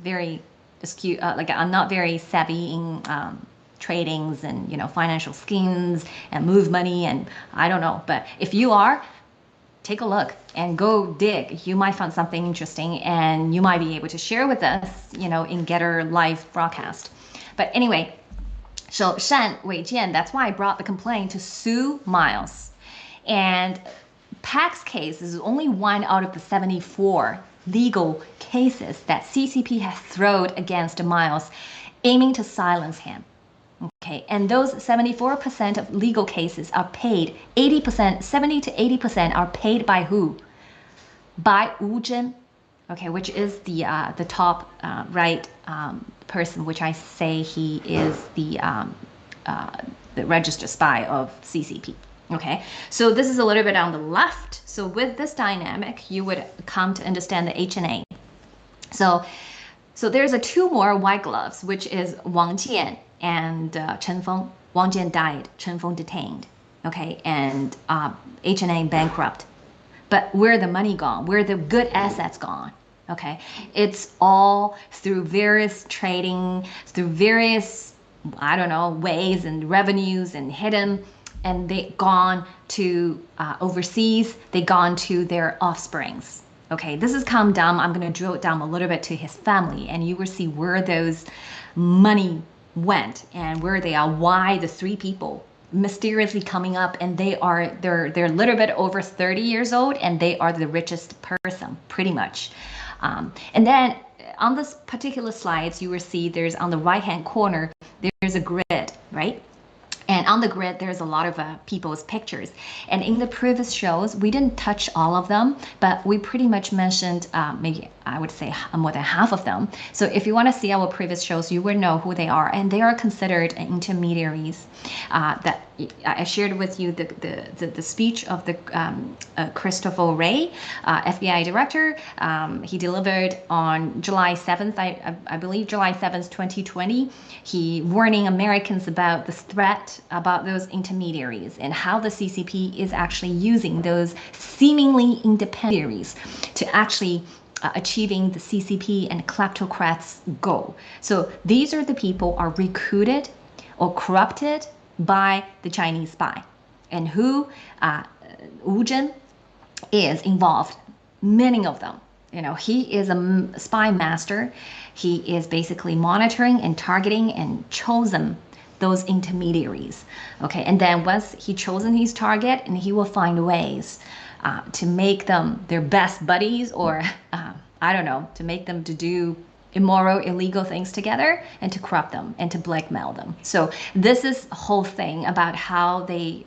very astute, I'm not very savvy in tradings and financial schemes and move money, and I don't know. But if you are, take a look and go dig. You might find something interesting and you might be able to share with us, in Getter live broadcast. But anyway, so Shan Weijian, that's why I brought the complaint to sue Miles. And PAC's case is only one out of the 74 legal cases that CCP has thrown against Miles, aiming to silence him. Okay, and those 74% of legal cases are paid, 80%, 70 to 80% are paid by who? By Wu Zhen, okay, which is the top right person, which I say he is the registered spy of CCP. Okay, so this is a little bit on the left. So with this dynamic, you would come to understand the H&A. So there's two more white gloves, which is Wang Jian and Chen Feng. Wang Jian died, Chen Feng detained, okay, and H&A bankrupt. But where the money gone? Where the good assets gone? Okay, it's all through various trading, through various, ways and revenues and hidden, and they gone to overseas, they gone to their offsprings. Okay, this has come down, I'm gonna drill it down a little bit to his family, and you will see where those money went and where they are, why the three people mysteriously coming up, and they're a little bit over 30 years old, and they are the richest person, pretty much. And then on this particular slides, you will see there's on the right-hand corner, there's a grid, right? And on the grid, there's a lot of people's pictures. And in the previous shows, we didn't touch all of them, but we pretty much mentioned maybe I would say more than half of them. So if you want to see our previous shows, you will know who they are, and they are considered intermediaries. That I shared with you the speech of the Christopher Wray, FBI director. He delivered on July 7th, I believe July 7th, 2020. He warning Americans about the threat about those intermediaries and how the CCP is actually using those seemingly independent to actually achieving the CCP and kleptocrats' goal. So these are the people are recruited or corrupted by the Chinese spy, and who Wu Zhen is involved. Many of them. He is a spy master. He is basically monitoring and targeting and chosen those intermediaries. Okay, and then once he chosen his target, and he will find ways to make them their best buddies, or I don't know, to make them to do immoral, illegal things together, and to corrupt them and to blackmail them. So this is a whole thing about how they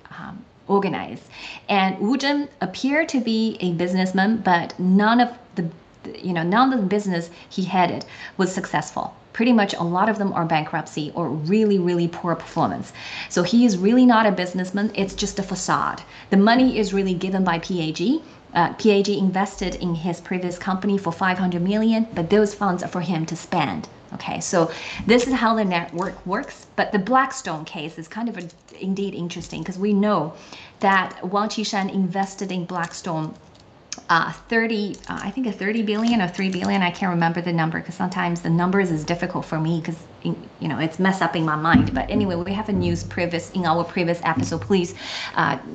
organize. And Wu Zhen appeared to be a businessman, but none of the business he headed was successful. Pretty much a lot of them are bankruptcy or really, really poor performance. So he is really not a businessman. It's just a facade. The money is really given by PAG. PAG invested in his previous company for 500 million, but those funds are for him to spend. Okay, so this is how the network works. But the Blackstone case is kind of indeed interesting, because we know that Wang Qishan invested in Blackstone 30 billion or 3 billion. I can't remember the number, because sometimes the numbers is difficult for me, because it's messed up in my mind. But anyway, we have a news in our previous episode. Please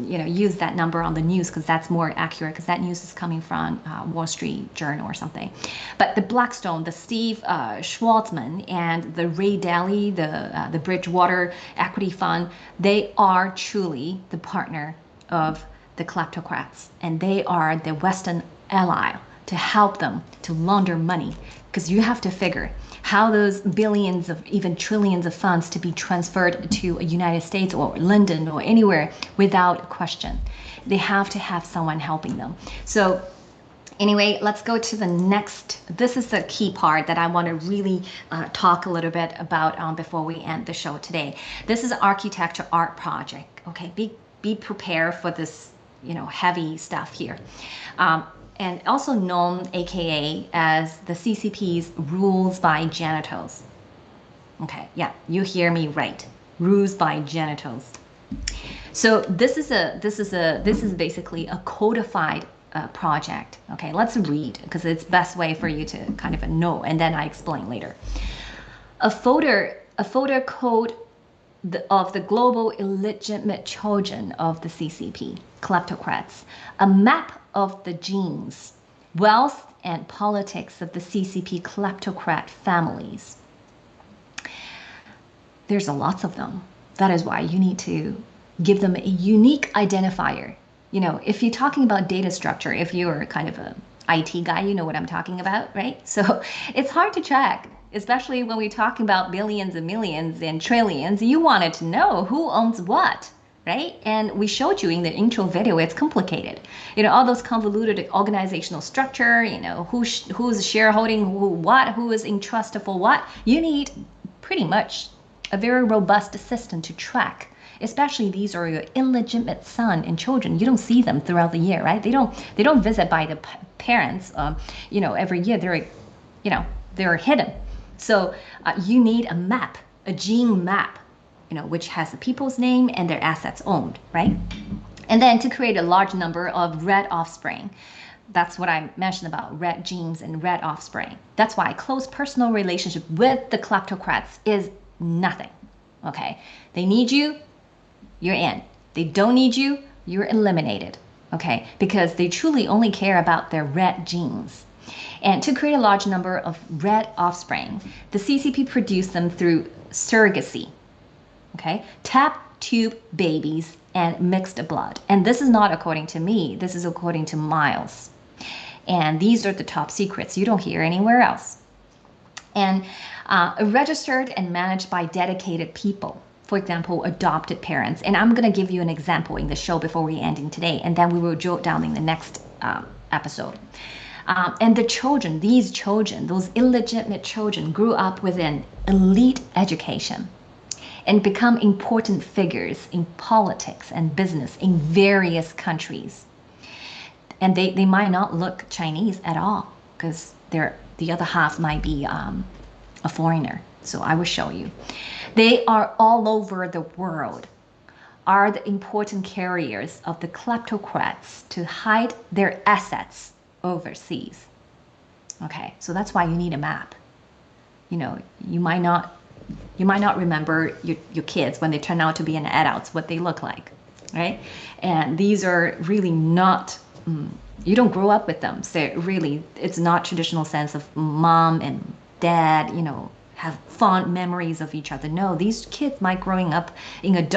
use that number on the news, because that's more accurate, because that news is coming from Wall Street Journal or something. But the Blackstone, the Steve Schwarzman and the Ray Dalio, the Bridgewater Equity Fund, they are truly the partner of the kleptocrats, and they are the Western ally to help them to launder money, because you have to figure how those billions of even trillions of funds to be transferred to a United States or London or anywhere without question. They have to have someone helping them. So anyway, let's go to the next. This is the key part that I want to really talk a little bit about before we end the show today. This is an architecture art project. Okay, be prepared for this heavy stuff here. And also known, AKA, as the CCP's rules by genitals. Okay, yeah, you hear me right. Rules by genitals. So this is basically a codified project. Okay, let's read, because it's best way for you to kind of know, and then I explain later. A folder code of the global illegitimate children of the CCP, kleptocrats, a map of the genes, wealth, and politics of the CCP kleptocrat families. There's a lots of them. That is why you need to give them a unique identifier. If you're talking about data structure, if you're kind of a IT guy, you know what I'm talking about, right? So it's hard to track, especially when we're talking about billions and millions and trillions. You wanted to know who owns what, right? And we showed you in the intro video, it's complicated. All those convoluted organizational structure, who's shareholding who is in trust for what. You need pretty much a very robust system to track. Especially these are your illegitimate son and children. You don't see them throughout the year, right? They don't visit by the parents, every year. They're hidden. So you need a map, a gene map, which has the people's name and their assets owned, right? And then to create a large number of red offspring. That's what I mentioned about red genes and red offspring. That's why close personal relationship with the kleptocrats is nothing, okay? They need you, you're in. They don't need you, you're eliminated, okay? Because they truly only care about their red genes. And to create a large number of red offspring, the CCP produced them through surrogacy, okay? Tap tube babies and mixed blood. And this is not according to me, this is according to Miles. And these are the top secrets you don't hear anywhere else. And registered and managed by dedicated people. For example, adopted parents. And I'm going to give you an example in the show before we ending today, and then we will drill down in the next episode. And the children, these children, those illegitimate children, grew up with an elite education and become important figures in politics and business in various countries. And they might not look Chinese at all because the other half might be a foreigner. So I will show you. They are all over the world, are the important carriers of the kleptocrats to hide their assets overseas. Okay, so that's why you need a map. You know, you might not remember your kids when they turn out to be an adults, what they look like, right? And these are really not, you don't grow up with them. So really, it's not traditional sense of mom and dad, you know, have fond memories of each other. No, these kids might growing up in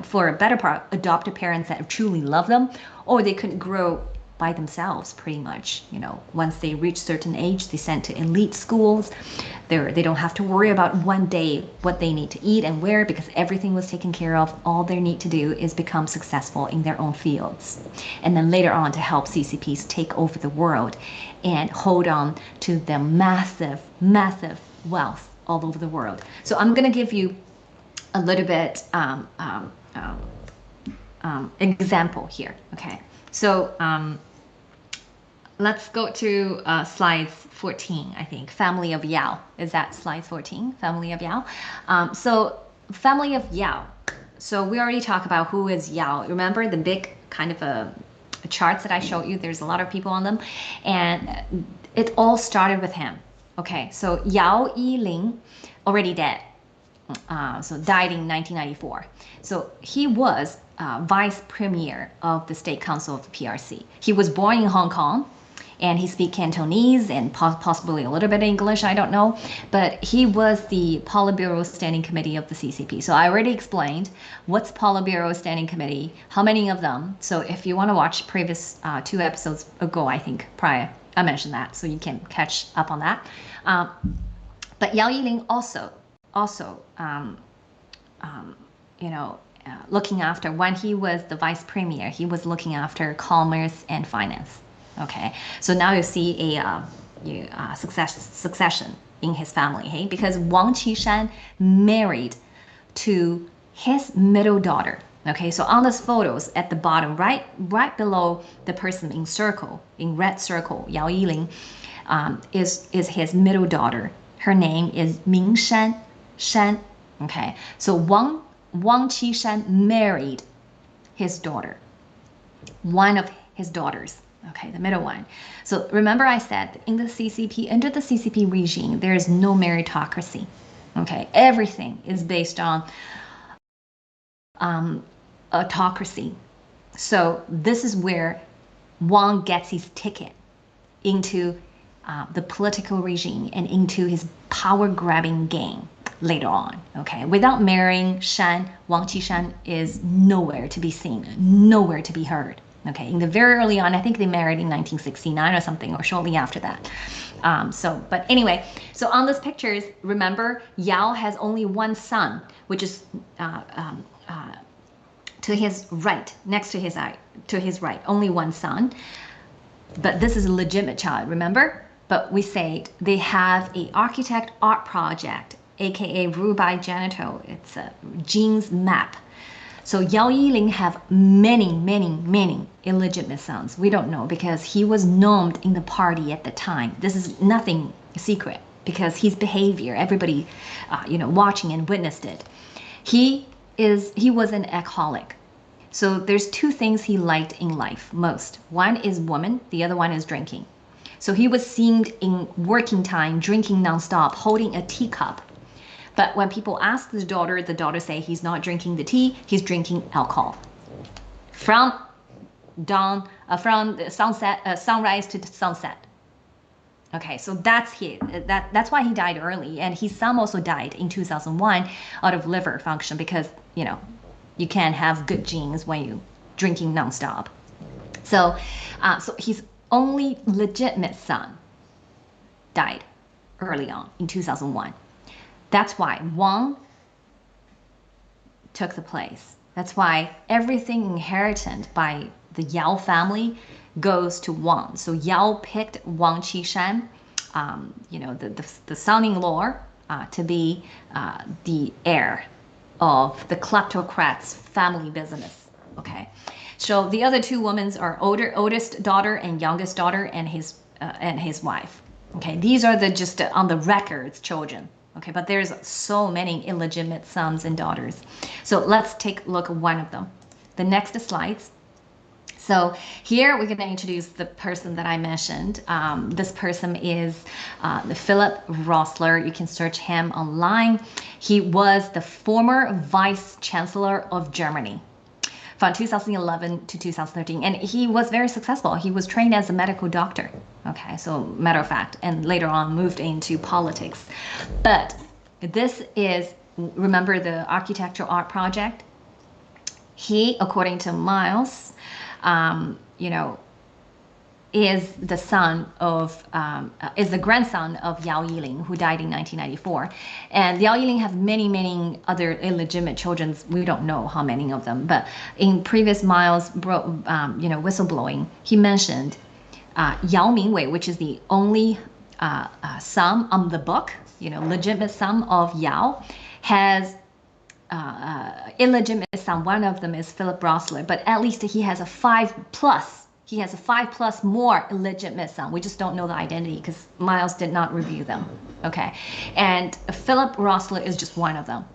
for a better part, adopted parents that truly love them, or they could grow by themselves pretty much. You know, once they reach certain age, they sent to elite schools. They don't have to worry about one day what they need to eat and wear because everything was taken care of. All they need to do is become successful in their own fields. And then later on to help CCPs take over the world and hold on to the massive, massive wealth all over the world. So I'm going to give you a little bit example here. Okay, so let's go to slides 14, I think. Family of Yao. Is that slide 14? Family of Yao. So family of Yao. So we already talked about who is Yao. Remember the big kind of charts that I showed you? There's a lot of people on them. And it all started with him. Okay, so Yao Yiling, already dead. So died in 1994. So he was vice premier of the State Council of the PRC. He was born in Hong Kong, and he speaks Cantonese and possibly a little bit of English, I don't know. But he was the Politburo Standing Committee of the CCP. So I already explained what's Politburo Standing Committee, how many of them. So if you want to watch previous 2 episodes ago, I think, prior, I mentioned that, so you can catch up on that. But Yao Yiling also, looking after, when he was the vice premier, he was looking after commerce and finance. Okay, so now you see a succession in his family, hey? Because Wang Qishan married to his middle daughter. Okay, so on those photos at the bottom, right below the person in circle, in red circle, Yao Yiling, is his middle daughter. Her name is Ming Shan. Okay, so Wang Qishan married his daughter, one of his daughters. Okay, the middle one. So remember I said in the CCP, under the CCP regime, there is no meritocracy. Okay, everything is based on autocracy. So this is where Wang gets his ticket into the political regime and into his power-grabbing game later on. Okay, without marrying Shan, Wang Qishan is nowhere to be seen, nowhere to be heard. Okay, in the very early on, I think they married in 1969 or something, or shortly after that. But anyway, so on those pictures, remember, Yao has only one son, which is to his right, next to his right, only one son. But this is a legitimate child, remember? But we say they have a architect art project, aka Rubai Janito. It's a genes map. So Yao Yiling have many illegitimate sons. We don't know because he was known in the party at the time. This is nothing secret because his behavior, everybody, watching and witnessed it. He was an alcoholic. So there's 2 things he liked in life most. One is woman, the other one is drinking. So he was seen in working time, drinking nonstop, holding a teacup. But when people ask the daughter say he's not drinking the tea, he's drinking alcohol. From sunrise to sunset. Okay, so that's why he died early, and his son also died in 2001 out of liver function because you can't have good genes when you drinking nonstop. So his only legitimate son died early on in 2001. That's why Wang took the place. That's why everything inherited by the Yao family goes to Wang. So Yao picked Wang Qishan, the son-in-law, to be the heir of the kleptocrat's family business. Okay, so the other two women are oldest daughter and youngest daughter, and his wife. Okay, these are the just on the records children. Okay, but there's so many illegitimate sons and daughters. So let's take a look at one of them. The next slides. So here we're going to introduce the person that I mentioned. This person is Philip Rosler. You can search him online. He was the former vice chancellor of Germany from 2011 to 2013, and he was very successful. He was trained as a medical doctor. Okay, so matter of fact, and later on moved into politics. But this is, remember the architectural art project? He, according to Miles, is the is the grandson of Yao Yiling, who died in 1994. And Yao Yiling has many, many other illegitimate children. We don't know how many of them, but in previous Miles, whistleblowing, he mentioned Yao Mingwei, which is the only son on the book, legitimate son of Yao, has illegitimate son. One of them is Philip Rosler, but at least he has a 5+. He has a 5+ more illegitimate son. We just don't know the identity because Miles did not review them. Okay, and Philip Rosler is just one of them.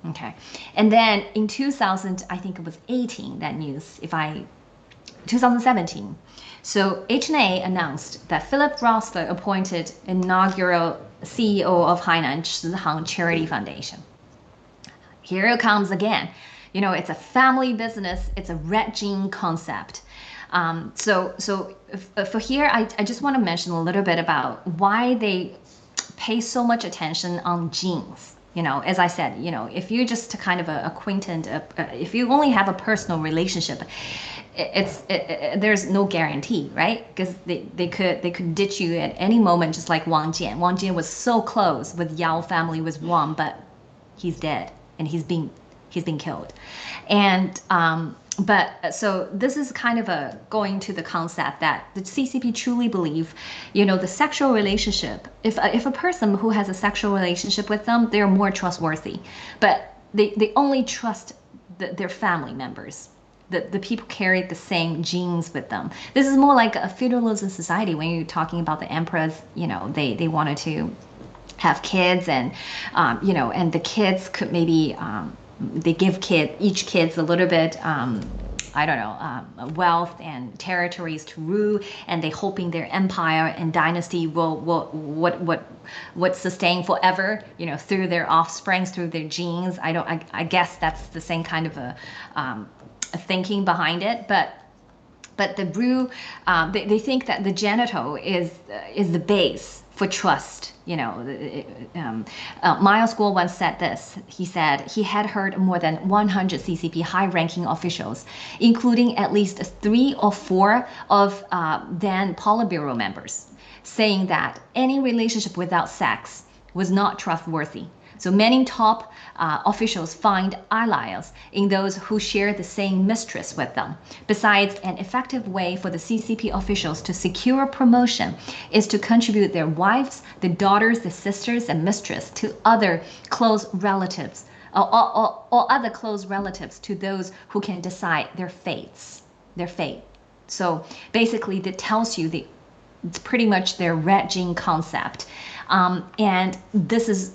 Okay, and then in 2000, I think it was 18, that news, 2017. So HNA announced that Philip Rosler appointed inaugural CEO of Hainan Chihang Charity Foundation. Here it comes again. It's a family business. It's a red gene concept. So for here, I just want to mention a little bit about why they pay so much attention on genes. As I said, if you're just kind of a acquaintance, if you only have a personal relationship, there's no guarantee, right? Because they could ditch you at any moment, just like Wang Jian. Wang Jian was so close with Yao family with Wang, but he's dead and he's been killed. And but so this is kind of going to the concept that the CCP truly believe, the sexual relationship, if a person who has a sexual relationship with them, they're more trustworthy, but they only trust their family members. The people carry the same genes with them. This is more like a feudalism society. When you're talking about the emperors, they wanted to have kids, and and the kids could maybe they give each kids a little bit wealth and territories to rule, and they hoping their empire and dynasty would sustain forever, through their offsprings, through their genes. I guess that's the same kind of a thinking behind it, but the brew, they think that the genital is the base for trust. Miles Guo once said this. He said he had heard more than 100 CCP high-ranking officials, including at least 3 or 4 of then Politburo members, saying that any relationship without sex was not trustworthy. So many top officials find allies in those who share the same mistress with them. Besides, an effective way for the CCP officials to secure promotion is to contribute their wives, the daughters, the sisters, and mistress to other close relatives, or other close relatives to those who can decide their fate. So basically, that tells you it's pretty much their red gene concept. And this is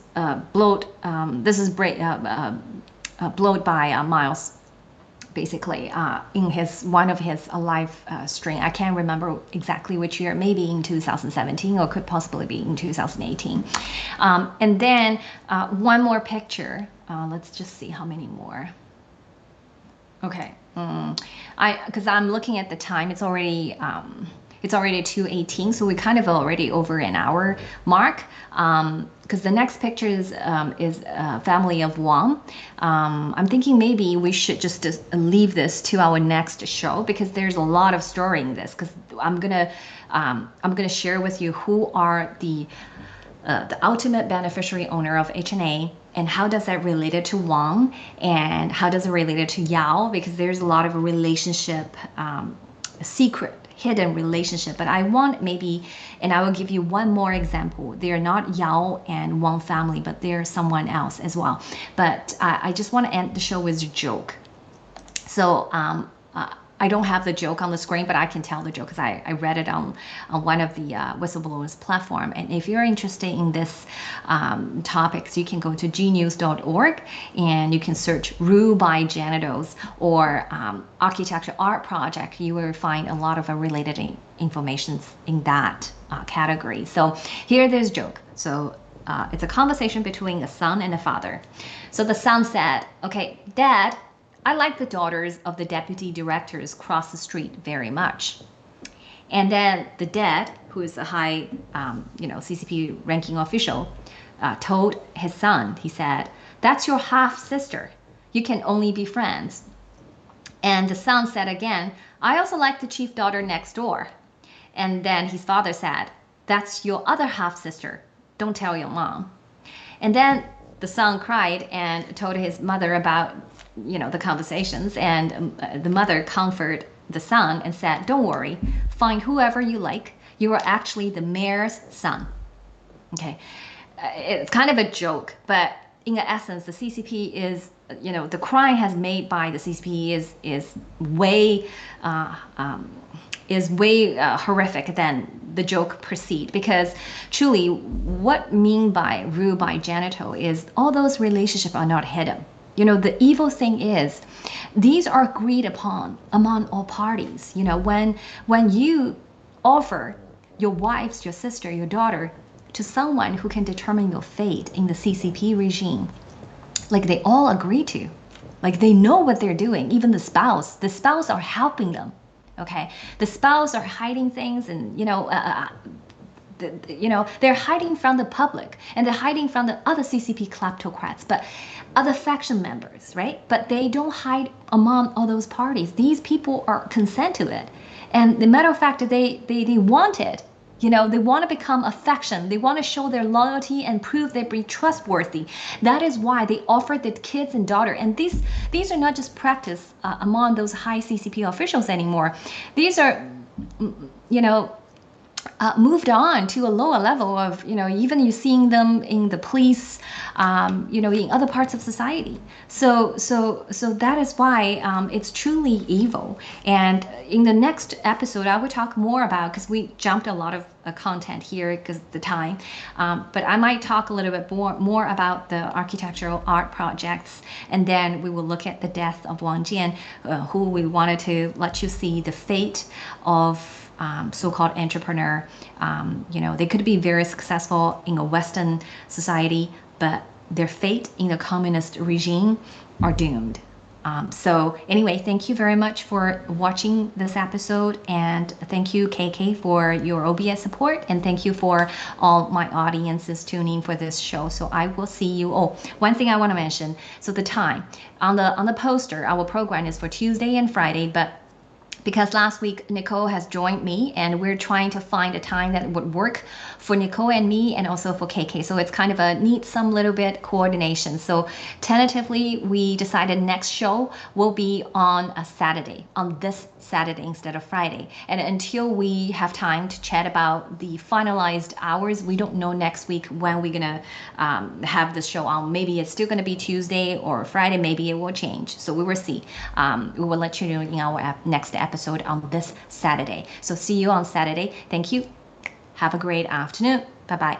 blowed by Miles, basically, in one of his live stream. I can't remember exactly which year, maybe in 2017, or could possibly be in 2018. And then one more picture. Let's just see how many more. Okay, because I'm looking at the time. It's already 2:18, so we're kind of already over an hour mark. Because the next picture is family of Wang. I'm thinking maybe we should just leave this to our next show, because there's a lot of story in this. Because I'm gonna share with you who are the ultimate beneficiary owner of HNA, and how does that relate it to Wang, and how does it relate it to Yao, because there's a lot of relationship secret, hidden relationship. But I want maybe, and I will give you one more example. They're not Yao and Wang family, but they're someone else as well. But I just want to end the show with a joke. So I don't have the joke on the screen, but I can tell the joke because I read it on one of the whistleblowers platform. And if you're interested in this topics, you can go to gnews.org and you can search Ru by Janitos or architecture art project. You will find a lot of related information in that category. So here there's a joke. So it's a conversation between a son and a father. So the son said, okay, Dad, I like the daughters of the deputy directors across the street very much. And then the dad, who is a high, CCP ranking official, told his son, he said, that's your half sister. You can only be friends. And the son said again, I also like the chief daughter next door. And then his father said, that's your other half sister. Don't tell your mom. And then the son cried and told his mother about the conversations, and the mother comforted the son and said, don't worry, find whoever you like. You are actually the mayor's son. Okay, it's kind of a joke, but in essence, the CCP is, the crime has made by the CCP is way horrific than the joke precede, because truly what mean by Ru by Janitor is all those relationships are not hidden. The evil thing is these are agreed upon among all parties. When you offer your wives, your sister, your daughter to someone who can determine your fate in the CCP regime, like they all agree to, like they know what they're doing. Even the spouse are helping them. Okay, the spouse are hiding things, and they're hiding from the public, and they're hiding from the other CCP kleptocrats, but other faction members, right? But they don't hide among all those parties. These people are consent to it, and the matter of fact, they want it. They want to become a faction. They want to show their loyalty and prove they be trustworthy. That is why they offer the kids and daughter. And these are not just practice among those high CCP officials anymore. These are, moved on to a lower level of, even you seeing them in the police, in other parts of society. So that is why it's truly evil. And in the next episode, I will talk more about, because we jumped a lot of content here because of the time, but I might talk a little bit more about the architectural art projects, and then we will look at the death of Wang Jian, who we wanted to let you see the fate of so-called entrepreneur. They could be very successful in a Western society, but their fate in the communist regime are doomed. So anyway, thank you very much for watching this episode, and thank you KK for your OBS support, and thank you for all my audiences tuning for this show. So I will see you. Oh, one thing I want to mention. So the time on the poster, our program is for Tuesday and Friday, but because last week Nicole has joined me, and we're trying to find a time that would work for Nicole and me, and also for KK. So it's kind of need some little bit coordination. So tentatively, we decided next show will be on a Saturday, on this Saturday instead of Friday. And until we have time to chat about the finalized hours, we don't know next week when we're gonna have this show on. Maybe it's still gonna be Tuesday or Friday. Maybe it will change. So we will see. We will let you know in our next episode on this Saturday. So see you on Saturday. Thank you. Have a great afternoon. Bye-bye.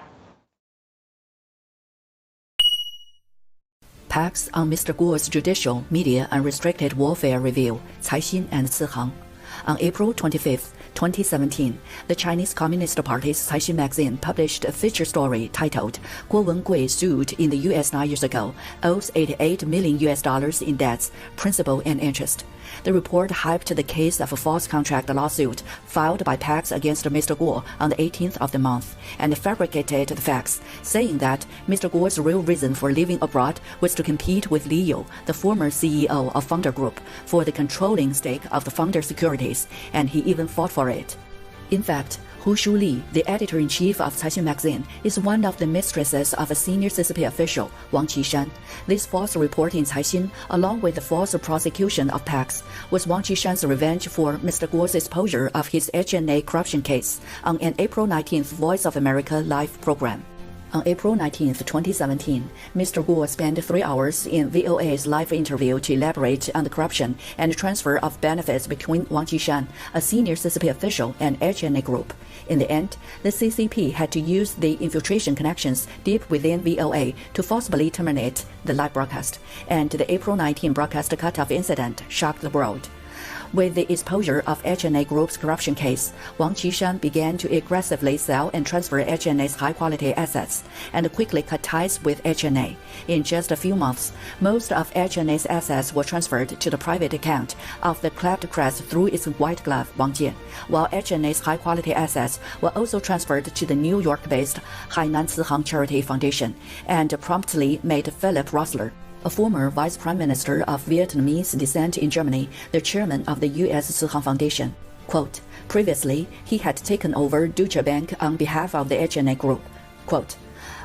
Pax on Mr. Guo's Judicial Media Unrestricted Warfare Review, Caixin and Sihang. On April 25, 2017, the Chinese Communist Party's Caixin magazine published a feature story titled "Guo Wengui sued in the U.S. 9 years ago, owes $88 million in debts, principal and interest." The report hyped the case of a false contract lawsuit filed by Pax against Mr. Guo on the 18th of the month, and fabricated the facts, saying that Mr. Guo's real reason for living abroad was to compete with Li Yu, the former CEO of Founder Group, for the controlling stake of the Founder Securities, and he even fought for it. In fact, Hu Shuli, the editor-in-chief of Caixin magazine, is one of the mistresses of a senior CCP official, Wang Qishan. This false report in Caixin, along with the false prosecution of PACS, was Wang Qishan's revenge for Mr. Guo's exposure of his HNA corruption case on an April 19th Voice of America live program. On April 19, 2017, Mr. Guo spent 3 hours in VOA's live interview to elaborate on the corruption and transfer of benefits between Wang Qishan, a senior CCP official, and HNA Group. In the end, the CCP had to use the infiltration connections deep within VOA to forcibly terminate the live broadcast, and the April 19 broadcast cutoff incident shocked the world. With the exposure of HNA Group's corruption case, Wang Qishan began to aggressively sell and transfer HNA's high-quality assets and quickly cut ties with HNA. In just a few months, most of HNA's assets were transferred to the private account of the kleptocrat through its white glove, Wang Jian, while HNA's high-quality assets were also transferred to the New York-based Hainan Cihang Charity Foundation and promptly made Philip Rosler, a former vice prime minister of Vietnamese descent in Germany, the chairman of the U.S. Cihang Foundation. Quote, previously, he had taken over Deutsche Bank on behalf of the HNA Group. Quote,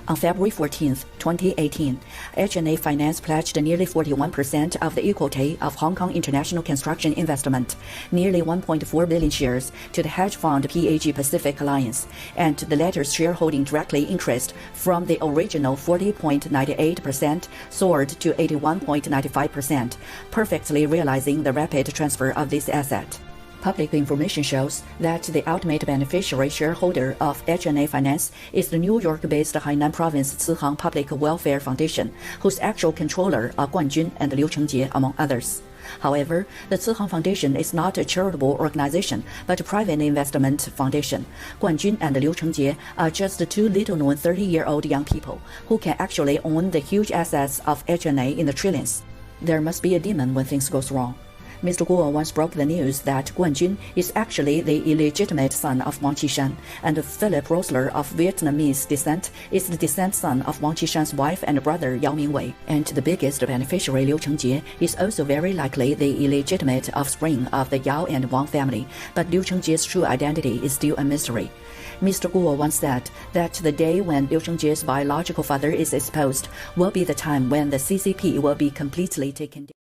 on February 14, 2018, HNA Finance pledged nearly 41% of the equity of Hong Kong International Construction Investment, nearly 1.4 billion shares, to the hedge fund PAG Pacific Alliance, and the latter's shareholding directly increased from the original 40.98% soared to 81.95%, perfectly realizing the rapid transfer of this asset. Public information shows that the ultimate beneficiary shareholder of HNA Finance is the New York-based Hainan Province Cihang Public Welfare Foundation, whose actual controller are Guan Jun and Liu Chengjie, among others. However, the Cihang Foundation is not a charitable organization, but a private investment foundation. Guan Jun and Liu Chengjie are just two little-known 30-year-old young people who can actually own the huge assets of HNA in the trillions. There must be a demon when things go wrong. Mr. Guo once broke the news that Guan Jun is actually the illegitimate son of Wang Qishan, and Philip Rosler of Vietnamese descent is the descent son of Wang Qishan's wife and brother Yao Mingwei, and the biggest beneficiary Liu Chengjie is also very likely the illegitimate offspring of the Yao and Wang family, but Liu Chengjie's true identity is still a mystery. Mr. Guo once said that the day when Liu Chengjie's biological father is exposed will be the time when the CCP will be completely taken down.